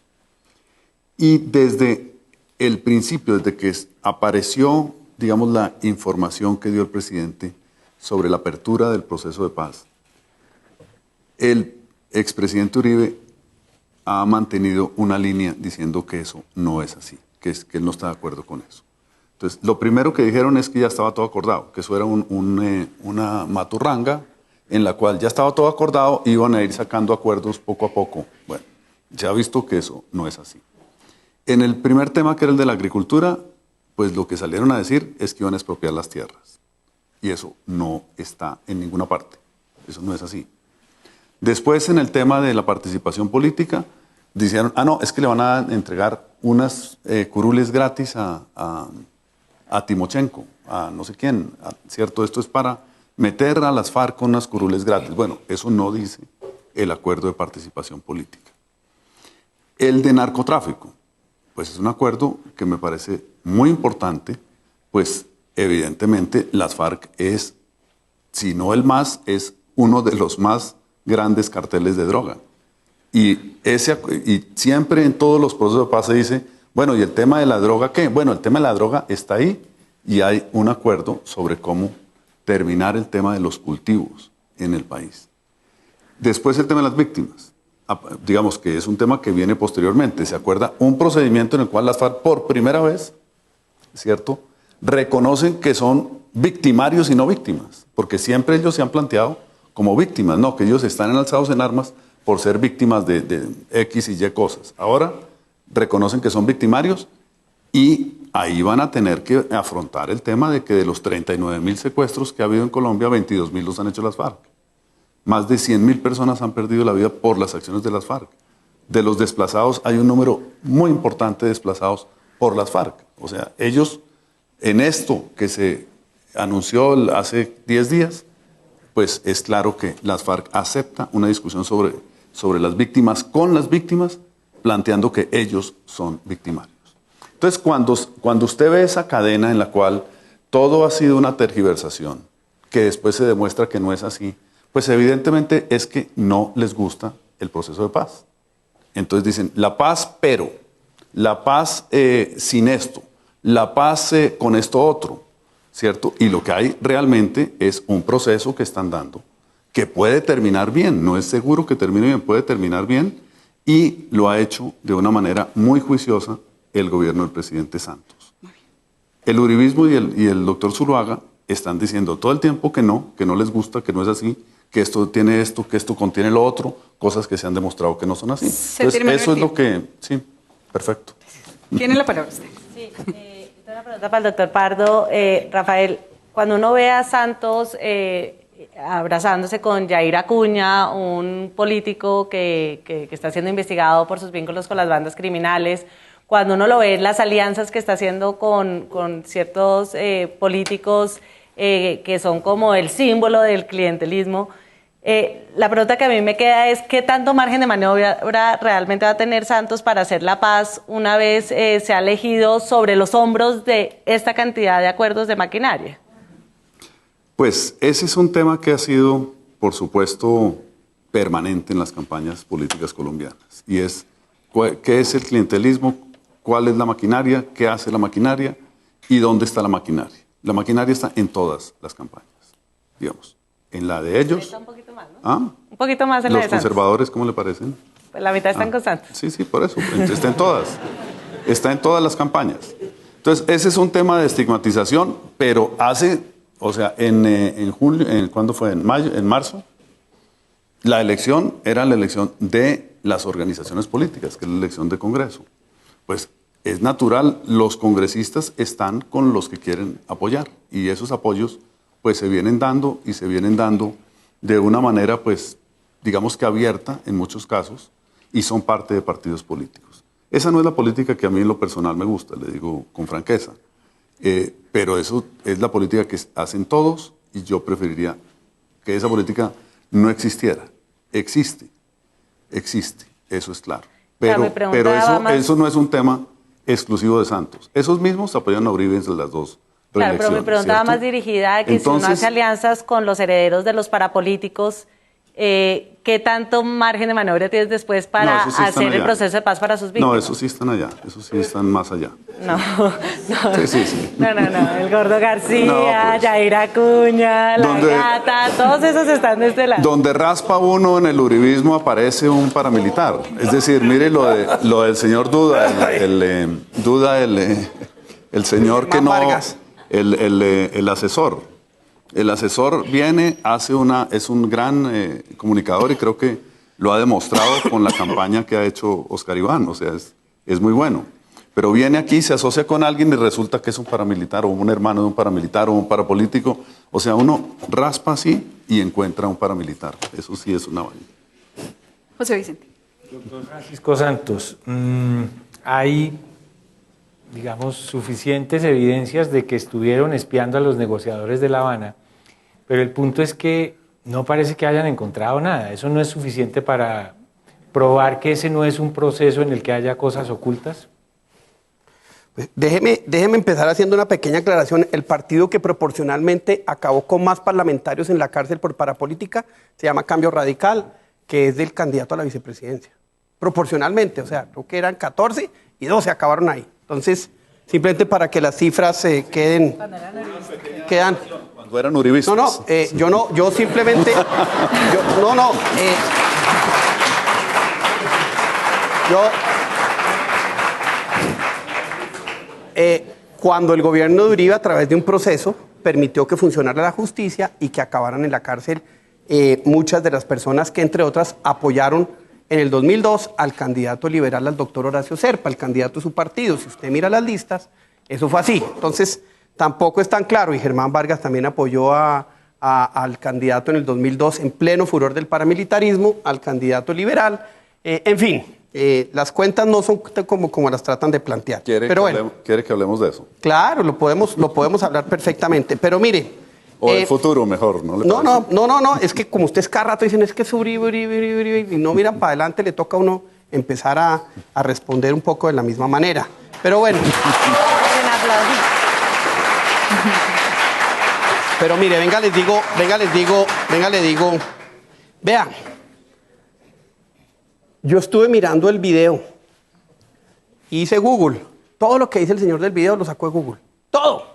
Y desde el principio, desde que apareció, digamos, la información que dio el presidente sobre la apertura del proceso de paz, el expresidente Uribe ha mantenido una línea diciendo que eso no es así, que él no está de acuerdo con eso. Entonces, lo primero que dijeron es que ya estaba todo acordado, que eso era una maturranga en la cual ya estaba todo acordado, iban a ir sacando acuerdos poco a poco. Bueno, se ha visto que eso no es así. En el primer tema, que era el de la agricultura, pues lo que salieron a decir es que iban a expropiar las tierras. Y eso no está en ninguna parte. Eso no es así. Después, en el tema de la participación política, dijeron, no, es que le van a entregar unas curules gratis a Timochenko, a no sé quién, ¿cierto? Esto es para meter a las FARC con unas curules gratis. Bueno, eso no dice el acuerdo de participación política. El de narcotráfico, pues es un acuerdo que me parece muy importante, pues evidentemente las FARC es, si no el más, es uno de los más grandes carteles de droga. Y siempre en todos los procesos de paz se dice, bueno, ¿y el tema de la droga qué? Bueno, el tema de la droga está ahí y hay un acuerdo sobre cómo terminar el tema de los cultivos en el país. Después el tema de las víctimas, digamos que es un tema que viene posteriormente. Se acuerda un procedimiento en el cual las FARC por primera vez, ¿cierto?, reconocen que son victimarios y no víctimas, porque siempre ellos se han planteado como víctimas, no, que ellos están alzados en armas por ser víctimas de X y Y cosas. Ahora reconocen que son victimarios y ahí van a tener que afrontar el tema de que de los 39.000 secuestros que ha habido en Colombia, 22.000 los han hecho las FARC. Más de 100.000 personas han perdido la vida por las acciones de las FARC. De los desplazados hay un número muy importante de desplazados por las FARC. O sea, ellos en esto que se anunció hace 10 días, pues es claro que las FARC acepta una discusión sobre las víctimas con las víctimas, planteando que ellos son victimarios. Entonces, cuando usted ve esa cadena en la cual todo ha sido una tergiversación, que después se demuestra que no es así, pues evidentemente es que no les gusta el proceso de paz. Entonces dicen, la paz, pero, la paz sin esto, la paz con esto otro, ¿cierto? Y lo que hay realmente es un proceso que están dando, que puede terminar bien, no es seguro que termine bien, puede terminar bien, y lo ha hecho de una manera muy juiciosa el gobierno del presidente Santos. El uribismo y el doctor Zuluaga están diciendo todo el tiempo que no les gusta, que no es así, que esto tiene esto, que esto contiene lo otro, cosas que se han demostrado que no son así. Entonces, eso es lo que... Sí, perfecto. Tiene la palabra usted. Sí, tengo una pregunta para el doctor Pardo. Rafael, cuando uno ve a Santos abrazándose con Yair Acuña, un político que está siendo investigado por sus vínculos con las bandas criminales, cuando uno lo ve, las alianzas que está haciendo con ciertos políticos que son como el símbolo del clientelismo, La pregunta que a mí me queda es ¿qué tanto margen de maniobra realmente va a tener Santos para hacer la paz una vez se ha elegido sobre los hombros de esta cantidad de acuerdos de maquinaria? Pues ese es un tema que ha sido, por supuesto, permanente en las campañas políticas colombianas. Y es, ¿qué es el clientelismo? ¿Cuál es la maquinaria? ¿Qué hace la maquinaria? ¿Y dónde está la maquinaria? La maquinaria está en todas las campañas, digamos. En la de ellos. Está un poquito más, ¿no? ¿Ah? Un poquito más en la de ¿Los Santos. conservadores cómo le parecen? Pues la mitad están con Santos. Sí, sí, por eso. Está en todas. Está en todas las campañas. Entonces, ese es un tema de estigmatización, pero hace, o sea, en julio, ¿cuándo fue? En mayo, en marzo, la elección era la elección de las organizaciones políticas, que es la elección de Congreso. Pues es natural, los congresistas están con los que quieren apoyar y esos apoyos pues se vienen dando y se vienen dando de una manera pues digamos que abierta en muchos casos y son parte de partidos políticos. Esa no es la política que a mí en lo personal me gusta, le digo con franqueza, pero eso es la política que hacen todos y yo preferiría que esa política no existiera. Existe, eso es claro. Pero eso no es un tema exclusivo de Santos. Esos mismos apoyan a Uribe en las dos Claro, pero mi pregunta va más dirigida a que si uno hace alianzas con los herederos de los parapolíticos, ¿qué tanto margen de maniobra tienes después para hacer el proceso de paz para sus víctimas? No, esos sí están allá, esos sí están más allá. No. Sí. No, el Gordo García, no, pues, Yair Acuña, La Gata, todos esos están de este lado. Donde raspa uno en el uribismo aparece un paramilitar. Es decir, mire lo del señor Duda, el señor que no... Vargas. El asesor. El asesor viene, es un gran comunicador y creo que lo ha demostrado con la campaña que ha hecho Oscar Iván, o sea, es muy bueno. Pero viene aquí, se asocia con alguien y resulta que es un paramilitar o un hermano de un paramilitar o un parapolítico. O sea, uno raspa así y encuentra un paramilitar. Eso sí es una vaina. José Vicente. Doctor Francisco Santos, hay, digamos, suficientes evidencias de que estuvieron espiando a los negociadores de La Habana, pero el punto es que no parece que hayan encontrado nada. ¿Eso no es suficiente para probar que ese no es un proceso en el que haya cosas ocultas? Pues déjeme empezar haciendo una pequeña aclaración. El partido que proporcionalmente acabó con más parlamentarios en la cárcel por parapolítica se llama Cambio Radical, que es del candidato a la vicepresidencia. Proporcionalmente, o sea, creo que eran 14 y 12 acabaron ahí. Entonces, simplemente para que las cifras quedan... Cuando eran uribistas. Yo simplemente... Cuando el gobierno de Uribe, a través de un proceso, permitió que funcionara la justicia y que acabaran en la cárcel muchas de las personas que, entre otras, apoyaron en el 2002 al candidato liberal, al doctor Horacio Serpa, el candidato de su partido. Si usted mira las listas, eso fue así. Entonces, tampoco es tan claro. Y Germán Vargas también apoyó al candidato en el 2002 en pleno furor del paramilitarismo, al candidato liberal. En fin, las cuentas no son como las tratan de plantear. ¿Quiere que hablemos de eso? Claro, lo podemos hablar perfectamente. Pero mire... O el futuro mejor, ¿no? No, es que como ustedes cada rato dicen, es que es Uribe, y no miran para adelante, le toca a uno empezar a responder un poco de la misma manera. Pero bueno. Pero mire, venga, les digo. Vea, yo estuve mirando el video, hice Google, todo lo que dice el señor del video lo sacó de Google, todo.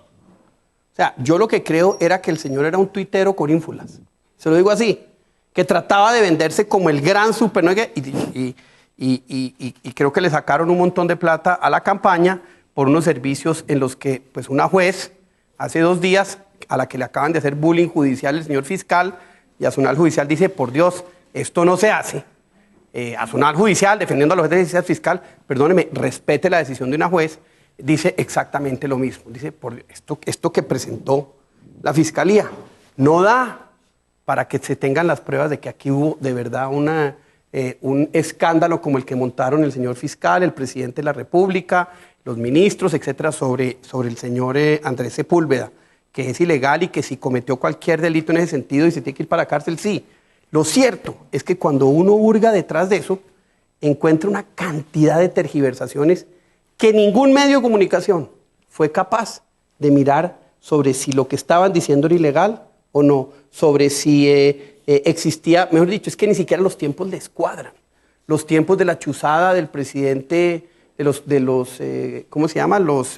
O sea, yo lo que creo era que el señor era un tuitero con ínfulas. Se lo digo así, que trataba de venderse como el gran super... Y creo que le sacaron un montón de plata a la campaña por unos servicios en los que pues una juez hace 2 días a la que le acaban de hacer bullying judicial el señor fiscal y Azonal Judicial dice, por Dios, esto no se hace. Azonal Judicial, defendiendo a los jueces de justicia fiscal, perdóneme, respete la decisión de una juez, dice exactamente lo mismo. Dice, por esto que presentó la Fiscalía no da para que se tengan las pruebas de que aquí hubo de verdad un escándalo como el que montaron el señor fiscal, el presidente de la República, los ministros, etcétera, sobre el señor Andrés Sepúlveda, que es ilegal y que si cometió cualquier delito en ese sentido y se tiene que ir para la cárcel, sí. Lo cierto es que cuando uno hurga detrás de eso, encuentra una cantidad de tergiversaciones que ningún medio de comunicación fue capaz de mirar sobre si lo que estaban diciendo era ilegal o no, sobre si existía, mejor dicho, es que ni siquiera los tiempos les cuadran. Los tiempos de la chuzada del presidente, ¿cómo se llama? Los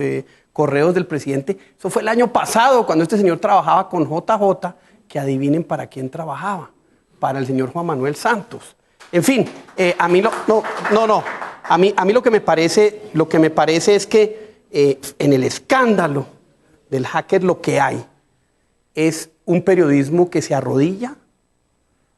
correos del presidente. Eso fue el año pasado, cuando este señor trabajaba con JJ, que adivinen para quién trabajaba. Para el señor Juan Manuel Santos. En fin, a mí a mí lo que me parece es que en el escándalo del hacker lo que hay es un periodismo que se arrodilla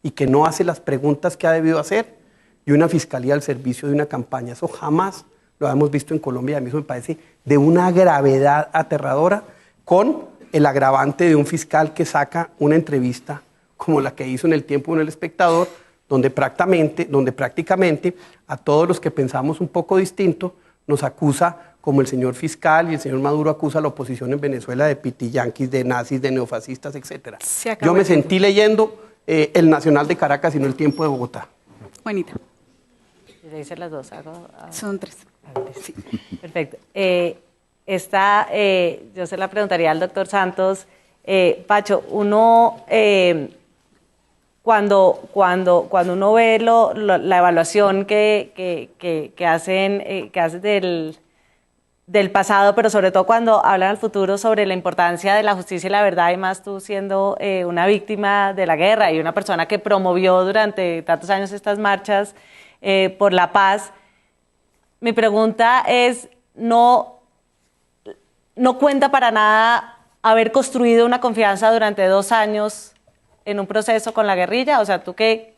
y que no hace las preguntas que ha debido hacer, y una fiscalía al servicio de una campaña. Eso jamás lo hemos visto en Colombia. A mí eso me parece de una gravedad aterradora, con el agravante de un fiscal que saca una entrevista como la que hizo en El Tiempo en El Espectador, donde prácticamente a todos los que pensamos un poco distinto nos acusa, como el señor fiscal y el señor Maduro acusa a la oposición en Venezuela de pitiyanquis, de nazis, de neofascistas, etc. Yo me sentí leyendo El Nacional de Caracas y no El Tiempo de Bogotá. Juanita. Le hice las dos. Son tres. Sí. Perfecto. Yo se la preguntaría al doctor Santos. Pacho, uno... Cuando uno ve la evaluación que hacen del pasado, pero sobre todo cuando hablan al futuro sobre la importancia de la justicia y la verdad, y más tú siendo una víctima de la guerra y una persona que promovió durante tantos años estas marchas por la paz, mi pregunta es, ¿no cuenta para nada haber construido una confianza durante 2 años en un proceso con la guerrilla? O sea, tú que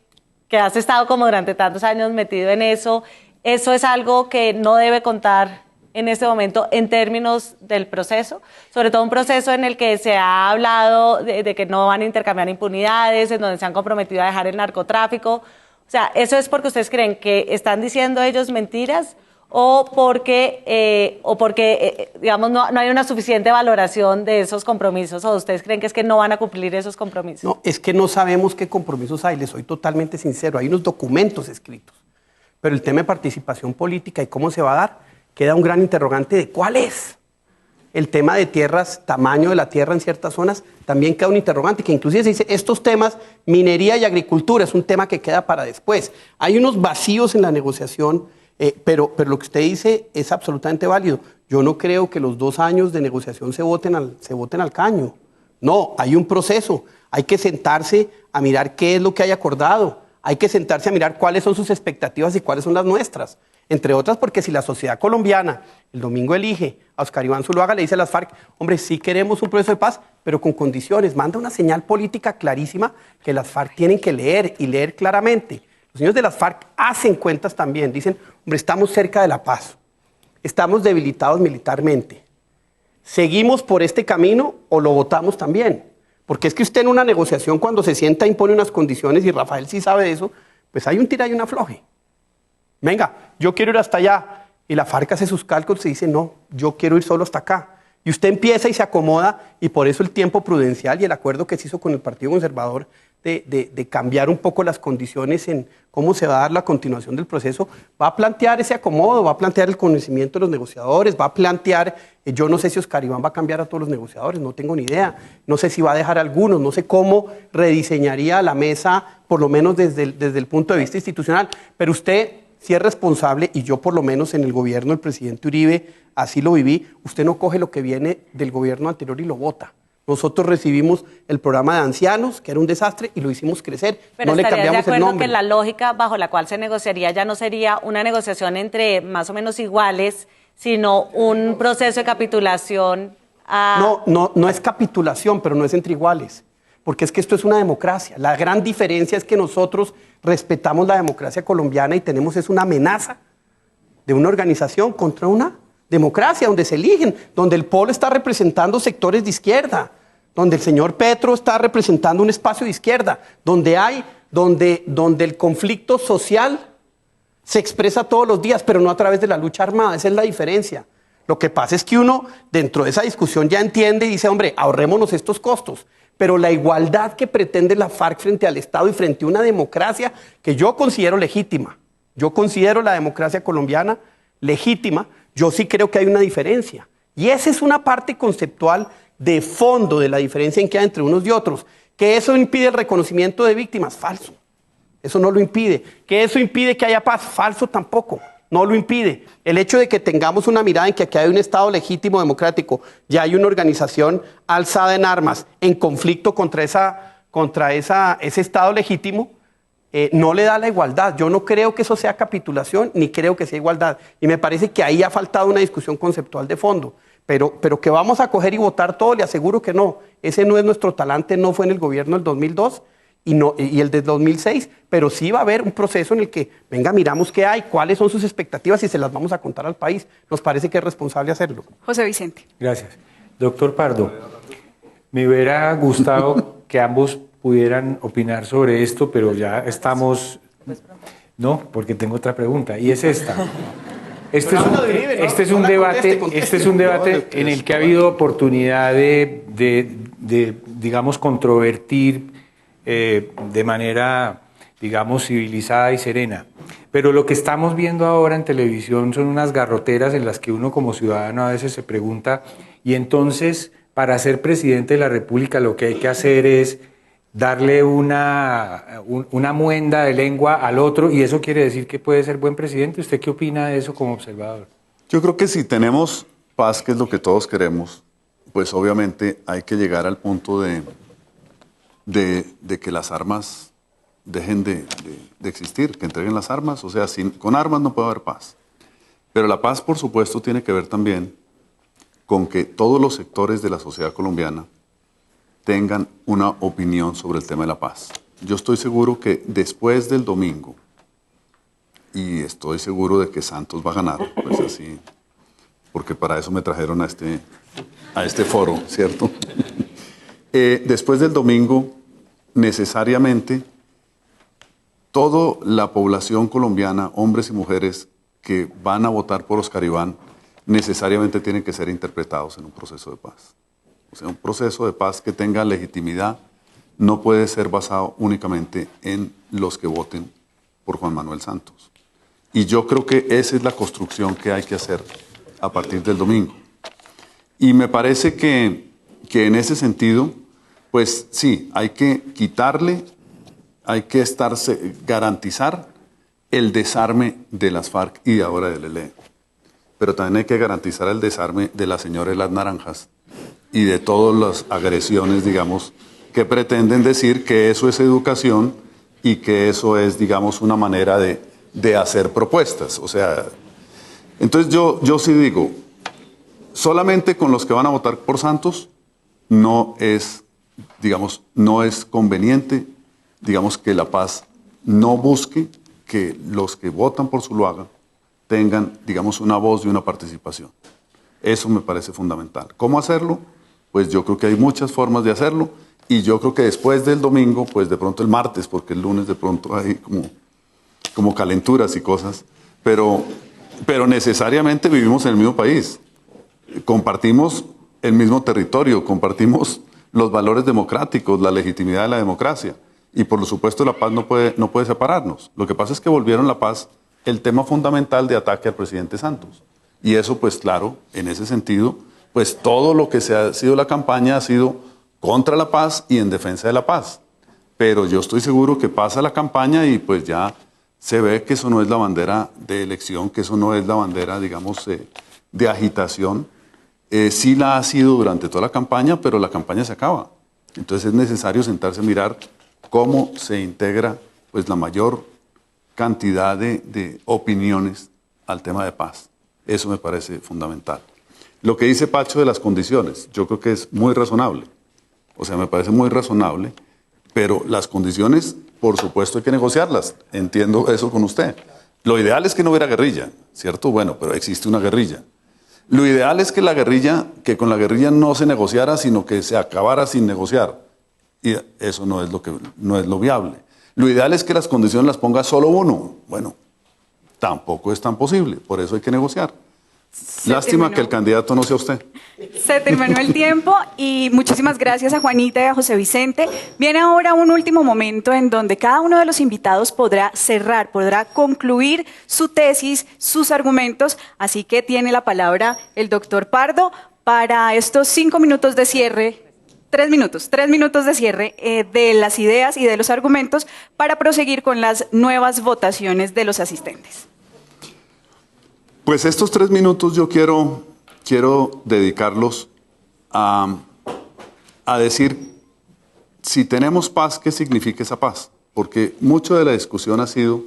has estado como durante tantos años metido en eso es algo que no debe contar en este momento en términos del proceso, sobre todo un proceso en el que se ha hablado de que no van a intercambiar impunidades, en donde se han comprometido a dejar el narcotráfico. O sea, ¿eso es porque ustedes creen que están diciendo ellos mentiras o porque digamos, no hay una suficiente valoración de esos compromisos, o ustedes creen que es que no van a cumplir esos compromisos? No, es que no sabemos qué compromisos hay, les soy totalmente sincero, hay unos documentos escritos, pero el tema de participación política y cómo se va a dar, queda un gran interrogante de cuál es. El tema de tierras, tamaño de la tierra en ciertas zonas, también queda un interrogante, que inclusive se dice, estos temas, minería y agricultura, es un tema que queda para después. Hay unos vacíos en la negociación. Pero lo que usted dice es absolutamente válido. Yo no creo que los 2 años de negociación se voten al caño. No, hay un proceso. Hay que sentarse a mirar qué es lo que hay acordado. Hay que sentarse a mirar cuáles son sus expectativas y cuáles son las nuestras. Entre otras porque si la sociedad colombiana el domingo elige a Oscar Iván Zuluaga, le dice a las FARC, hombre, sí queremos un proceso de paz, pero con condiciones. Manda una señal política clarísima que las FARC tienen que leer y leer claramente. Los señores de las FARC hacen cuentas también, dicen, hombre, estamos cerca de la paz, estamos debilitados militarmente, ¿seguimos por este camino o lo votamos también? Porque es que usted en una negociación cuando se sienta impone unas condiciones, y Rafael sí sabe de eso, pues hay un tira y un afloje. Venga, yo quiero ir hasta allá, y la FARC hace sus cálculos y dice, no, yo quiero ir solo hasta acá. Y usted empieza y se acomoda, y por eso el tiempo prudencial y el acuerdo que se hizo con el Partido Conservador de cambiar un poco las condiciones en cómo se va a dar la continuación del proceso, va a plantear ese acomodo, va a plantear el conocimiento de los negociadores, va a plantear, yo no sé si Oscar Iván va a cambiar a todos los negociadores, no tengo ni idea, no sé si va a dejar a algunos, no sé cómo rediseñaría la mesa, por lo menos desde el punto de vista institucional, pero usted, si es responsable, y yo por lo menos en el gobierno del presidente Uribe así lo viví, usted no coge lo que viene del gobierno anterior y lo vota. Nosotros recibimos el programa de ancianos, que era un desastre, y lo hicimos crecer. Pero no le cambiamos el nombre. Que la lógica bajo la cual se negociaría ya no sería una negociación entre más o menos iguales, sino un proceso de capitulación a... No es capitulación, pero no es entre iguales. Porque es que esto es una democracia. La gran diferencia es que nosotros respetamos la democracia colombiana y tenemos es una amenaza de una organización contra una democracia, donde se eligen, donde el polo está representando sectores de izquierda, donde el señor Petro está representando un espacio de izquierda, donde el conflicto social se expresa todos los días, pero no a través de la lucha armada. Esa es la diferencia. Lo que pasa es que uno, dentro de esa discusión, ya entiende y dice, hombre, ahorrémonos estos costos. pero la igualdad que pretende la FARC frente al Estado y frente a una democracia que yo considero legítima, yo considero la democracia colombiana legítima, yo sí creo que hay una diferencia. Y esa es una parte conceptual de fondo de la diferencia en que hay entre unos y otros. Que eso impide el reconocimiento de víctimas, falso. Eso no lo impide. Que eso impide que haya paz, falso tampoco. No lo impide. El hecho de que tengamos una mirada en que aquí hay un Estado legítimo, democrático, ya hay una organización alzada en armas, en conflicto contra ese Estado legítimo, no le da la igualdad. Yo no creo que eso sea capitulación, ni creo que sea igualdad. Y me parece que ahí ha faltado una discusión conceptual de fondo. Pero que vamos a coger y votar todo, le aseguro que no. Ese no es nuestro talante, no fue en el gobierno del 2002 y el del 2006, pero sí va a haber un proceso en el que, venga, miramos qué hay, cuáles son sus expectativas y se las vamos a contar al país. Nos parece que es responsable hacerlo. José Vicente. Gracias. Doctor Pardo, me hubiera gustado que ambos pudieran opinar sobre esto, pero ya estamos... No, porque tengo otra pregunta, y es esta. Este es un debate en el que ha habido oportunidad de digamos, controvertir de manera, digamos, civilizada y serena. Pero lo que estamos viendo ahora en televisión son unas garroteras en las que uno como ciudadano a veces se pregunta, y entonces, para ser presidente de la República lo que hay que hacer es darle una muenda de lengua al otro, y eso quiere decir que puede ser buen presidente. ¿Usted qué opina de eso como observador? Yo creo que si tenemos paz, que es lo que todos queremos, pues obviamente hay que llegar al punto de que las armas dejen de existir, que entreguen las armas. O sea, con armas no puede haber paz. Pero la paz, por supuesto, tiene que ver también con que todos los sectores de la sociedad colombiana tengan una opinión sobre el tema de la paz. Yo estoy seguro que después del domingo, y estoy seguro de que Santos va a ganar, pues así, porque para eso me trajeron a este foro, ¿cierto? Después del domingo, necesariamente, toda la población colombiana, hombres y mujeres que van a votar por Oscar Iván, necesariamente tienen que ser interpretados en un proceso de paz. O sea, un proceso de paz que tenga legitimidad no puede ser basado únicamente en los que voten por Juan Manuel Santos. Y yo creo que esa es la construcción que hay que hacer a partir del domingo. Y me parece que en ese sentido, pues sí, hay que garantizar el desarme de las FARC y ahora del ELN. Pero también hay que garantizar el desarme de la señora de las naranjas y de todas las agresiones, digamos, que pretenden decir que eso es educación y que eso es, digamos, una manera de hacer propuestas. O sea, entonces yo sí digo, solamente con los que van a votar por Santos no es, digamos, no es conveniente, digamos, que la paz no busque que los que votan por Zuluaga tengan, digamos, una voz y una participación. Eso me parece fundamental. ¿Cómo hacerlo? Pues yo creo que hay muchas formas de hacerlo, y yo creo que después del domingo, pues de pronto el martes, porque el lunes de pronto hay como calenturas y cosas, pero necesariamente vivimos en el mismo país, compartimos el mismo territorio, compartimos los valores democráticos, la legitimidad de la democracia, y por supuesto la paz no puede separarnos. Lo que pasa es que volvieron la paz el tema fundamental de ataque al presidente Santos, y eso, pues claro, en ese sentido, pues todo lo que ha sido la campaña ha sido contra la paz y en defensa de la paz. Pero yo estoy seguro que pasa la campaña y pues ya se ve que eso no es la bandera de elección, que eso no es la bandera, digamos, de agitación. Sí la ha sido durante toda la campaña, pero la campaña se acaba. Entonces es necesario sentarse a mirar cómo se integra, pues, la mayor cantidad de opiniones al tema de paz. Eso me parece fundamental. Lo que dice Pacho de las condiciones, yo creo que es muy razonable. O sea, me parece muy razonable, pero las condiciones, por supuesto, hay que negociarlas. Entiendo eso con usted. Lo ideal es que no hubiera guerrilla, ¿cierto? Bueno, pero existe una guerrilla. Lo ideal es que con la guerrilla no se negociara, sino que se acabara sin negociar. Y eso no es lo viable. Lo ideal es que las condiciones las ponga solo uno. Bueno, tampoco es tan posible, por eso hay que negociar. Lástima que el candidato no sea usted. Se terminó el tiempo y muchísimas gracias a Juanita y a José Vicente. Viene ahora un último momento en donde cada uno de los invitados podrá cerrar, podrá concluir su tesis, sus argumentos. Así que tiene la palabra el doctor Pardo para estos 5 minutos de cierre. 3 minutos de cierre de las ideas y de los argumentos para proseguir con las nuevas votaciones de los asistentes. Pues estos 3 minutos yo quiero dedicarlos a decir, si tenemos paz, ¿qué significa esa paz? Porque mucho de la discusión ha sido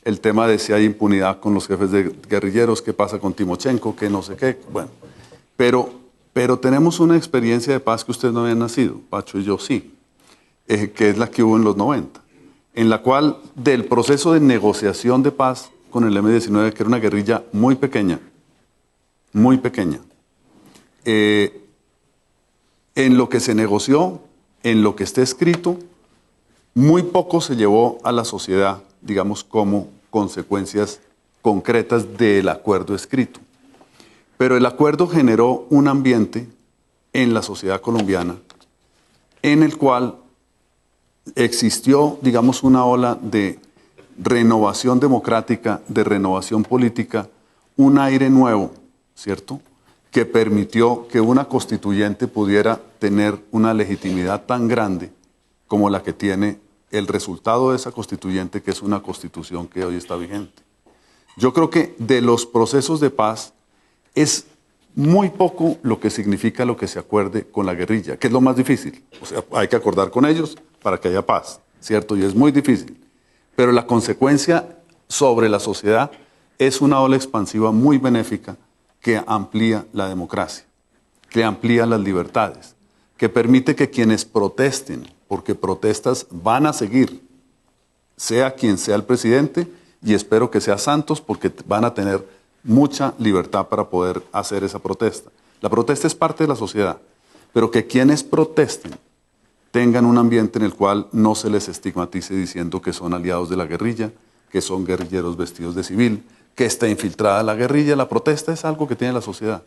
el tema de si hay impunidad con los jefes de guerrilleros, qué pasa con Timochenko, qué no sé qué. Bueno, pero tenemos una experiencia de paz que ustedes no habían nacido, Pacho y yo sí, que es la que hubo en los 90, en la cual del proceso de negociación de paz con el M-19, que era una guerrilla muy pequeña, en lo que se negoció, en lo que está escrito, muy poco se llevó a la sociedad, digamos, como consecuencias concretas del acuerdo escrito. Pero el acuerdo generó un ambiente en la sociedad colombiana en el cual existió, digamos, una ola de renovación democrática, de renovación política, un aire nuevo, ¿cierto?, que permitió que una constituyente pudiera tener una legitimidad tan grande como la que tiene el resultado de esa constituyente, que es una constitución que hoy está vigente. Yo creo que de los procesos de paz es muy poco lo que significa lo que se acuerde con la guerrilla, que es lo más difícil. O sea, hay que acordar con ellos para que haya paz, ¿cierto? Y es muy difícil. Pero la consecuencia sobre la sociedad es una ola expansiva muy benéfica que amplía la democracia, que amplía las libertades, que permite que quienes protesten, porque protestas van a seguir, sea quien sea el presidente, y espero que sea Santos, porque van a tener mucha libertad para poder hacer esa protesta. La protesta es parte de la sociedad, pero que quienes protesten tengan un ambiente en el cual no se les estigmatice diciendo que son aliados de la guerrilla, que son guerrilleros vestidos de civil, que está infiltrada la guerrilla. La protesta es algo que tiene la sociedad.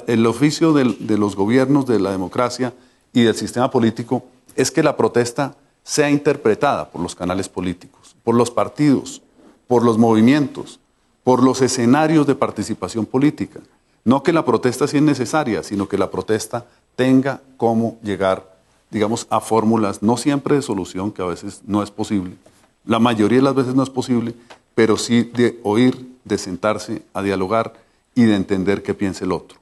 El oficio de los gobiernos, de la democracia y del sistema político es que la protesta sea interpretada por los canales políticos, por los partidos, por los movimientos, por los escenarios de participación política. No que la protesta sea innecesaria, sino que la protesta tenga cómo llegar, digamos, a fórmulas, no siempre de solución, que a veces no es posible. La mayoría de las veces no es posible, pero sí de oír, de sentarse a dialogar y de entender qué piensa el otro.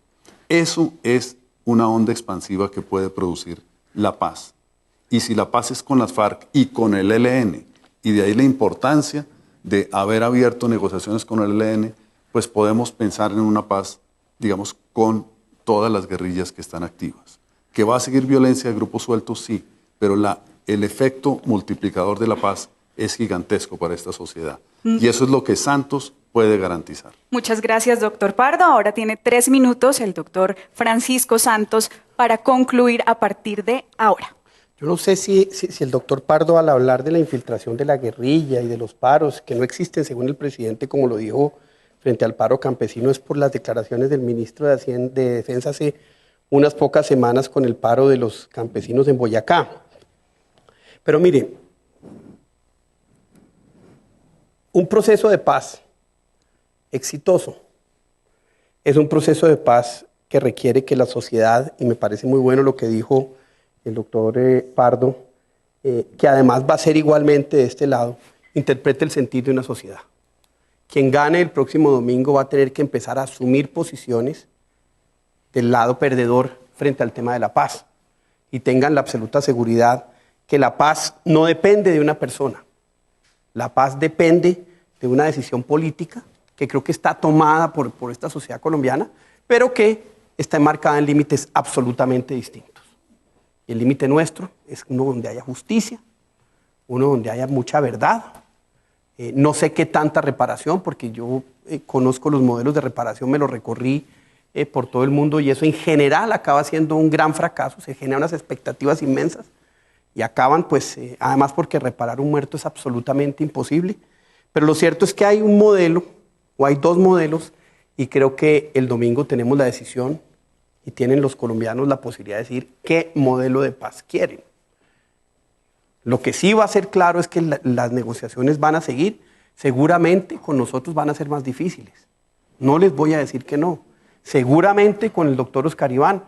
Eso es una onda expansiva que puede producir la paz. Y si la paz es con las FARC y con el ELN, y de ahí la importancia de haber abierto negociaciones con el ELN, pues podemos pensar en una paz, digamos, con todas las guerrillas que están activas. ¿Que va a seguir violencia de grupos sueltos? Sí, pero el efecto multiplicador de la paz es gigantesco para esta sociedad. Y eso es lo que Santos puede garantizar. Muchas gracias, doctor Pardo. Ahora tiene 3 minutos el doctor Francisco Santos para concluir a partir de ahora. Yo no sé si el doctor Pardo, al hablar de la infiltración de la guerrilla y de los paros, que no existen según el presidente, como lo dijo frente al paro campesino, es por las declaraciones del ministro de Defensa hace unas pocas semanas con el paro de los campesinos en Boyacá. Pero mire, un proceso de paz exitoso es un proceso de paz que requiere que la sociedad, y me parece muy bueno lo que dijo el doctor Pardo, que además va a ser igualmente de este lado, interprete el sentir de una sociedad. Quien gane el próximo domingo va a tener que empezar a asumir posiciones del lado perdedor frente al tema de la paz. Y tengan la absoluta seguridad que la paz no depende de una persona. La paz depende de una decisión política que creo que está tomada por esta sociedad colombiana, pero que está enmarcada en límites absolutamente distintos. Y el límite nuestro es uno donde haya justicia, uno donde haya mucha verdad. No sé qué tanta reparación, porque yo conozco los modelos de reparación, me los recorrí por todo el mundo y eso en general acaba siendo un gran fracaso, se generan unas expectativas inmensas y acaban, pues, además porque reparar un muerto es absolutamente imposible. Pero lo cierto es que hay un modelo, o hay dos modelos, y creo que el domingo tenemos la decisión y tienen los colombianos la posibilidad de decir qué modelo de paz quieren. Lo que sí va a ser claro es que las negociaciones van a seguir, seguramente con nosotros van a ser más difíciles. No les voy a decir que no. Seguramente con el doctor Oscar Iván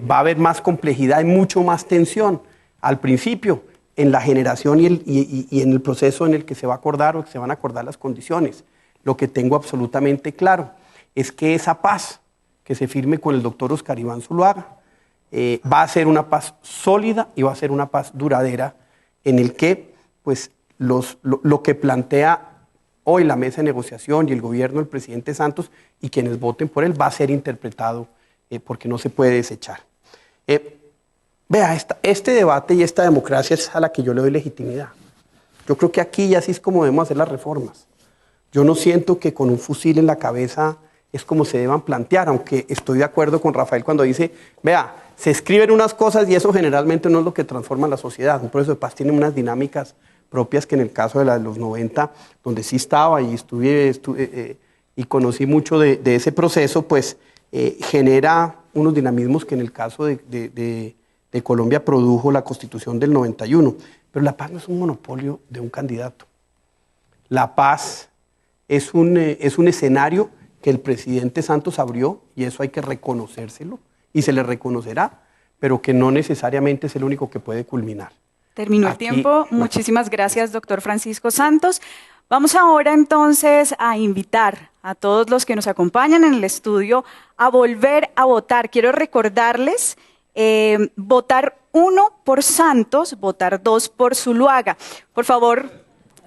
va a haber más complejidad y mucho más tensión al principio en la generación y en el proceso en el que se va a acordar o que se van a acordar las condiciones. Lo que tengo absolutamente claro es que esa paz que se firme con el doctor Oscar Iván Zuluaga va a ser una paz sólida y va a ser una paz duradera en el que pues, lo que plantea hoy la mesa de negociación y el gobierno del presidente Santos y quienes voten por él va a ser interpretado porque no se puede desechar. Vea, este debate y esta democracia es a la que yo le doy legitimidad. Yo creo que aquí ya así es como debemos hacer las reformas. Yo no siento que con un fusil en la cabeza es como se deban plantear, aunque estoy de acuerdo con Rafael cuando dice, vea, se escriben unas cosas y eso generalmente no es lo que transforma la sociedad. Un proceso de paz tiene unas dinámicas propias que en el caso de los 90, donde sí estaba y y conocí mucho de ese proceso, pues genera unos dinamismos que en el caso de Colombia produjo la Constitución del 91. Pero la paz no es un monopolio de un candidato. La paz es un escenario que el presidente Santos abrió, y eso hay que reconocérselo, y se le reconocerá, pero que no necesariamente es el único que puede culminar. Terminó el tiempo. Muchísimas gracias, doctor Francisco Santos. Vamos ahora entonces a invitar a todos los que nos acompañan en el estudio a volver a votar. Quiero recordarles, votar 1 por Santos, votar 2 por Zuluaga. Por favor,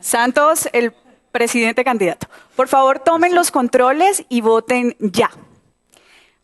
Santos, el presidente candidato, por favor tomen los controles y voten ya.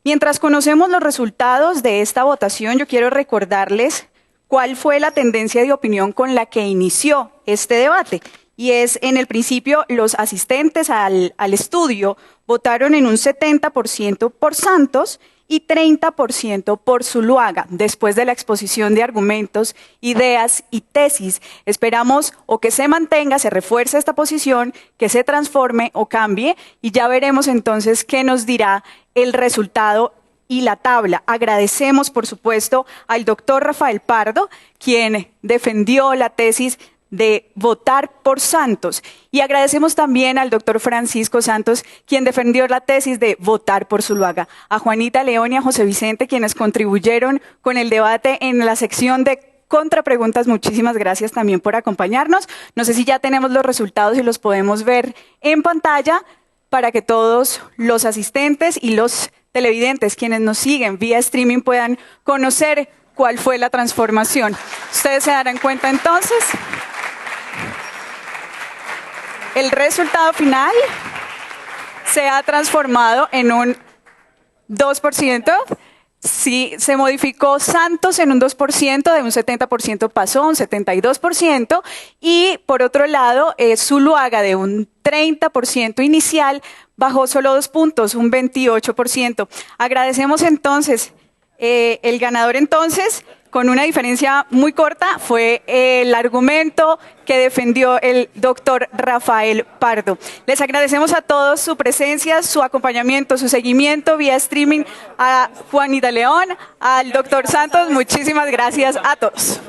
Mientras conocemos los resultados de esta votación, yo quiero recordarles cuál fue la tendencia de opinión con la que inició este debate. Y es, en el principio, los asistentes al estudio votaron en un 70% por Santos y 30% por Zuluaga. Después de la exposición de argumentos, ideas y tesis, esperamos o que se mantenga, se refuerce esta posición, que se transforme o cambie, y ya veremos entonces qué nos dirá el resultado y la tabla. Agradecemos, por supuesto, al doctor Rafael Pardo, quien defendió la tesis de votar por Santos, y agradecemos también al doctor Francisco Santos, quien defendió la tesis de votar por Zuluaga, a Juanita León y a José Vicente, quienes contribuyeron con el debate en la sección de contrapreguntas. Muchísimas gracias también por acompañarnos. No sé si ya tenemos los resultados y los podemos ver en pantalla para que todos los asistentes y los televidentes, quienes nos siguen vía streaming, puedan conocer cuál fue la transformación. Ustedes se darán cuenta entonces. El resultado final se ha transformado en un 2%. Sí, se modificó Santos en un 2%, de un 70% pasó a un 72%, y por otro lado, Zuluaga de un 30% inicial bajó solo 2 puntos, un 28%. Agradecemos entonces, el ganador entonces, con una diferencia muy corta, fue el argumento que defendió el doctor Rafael Pardo. Les agradecemos a todos su presencia, su acompañamiento, su seguimiento vía streaming, a Juanita León, al doctor Santos. Muchísimas gracias a todos.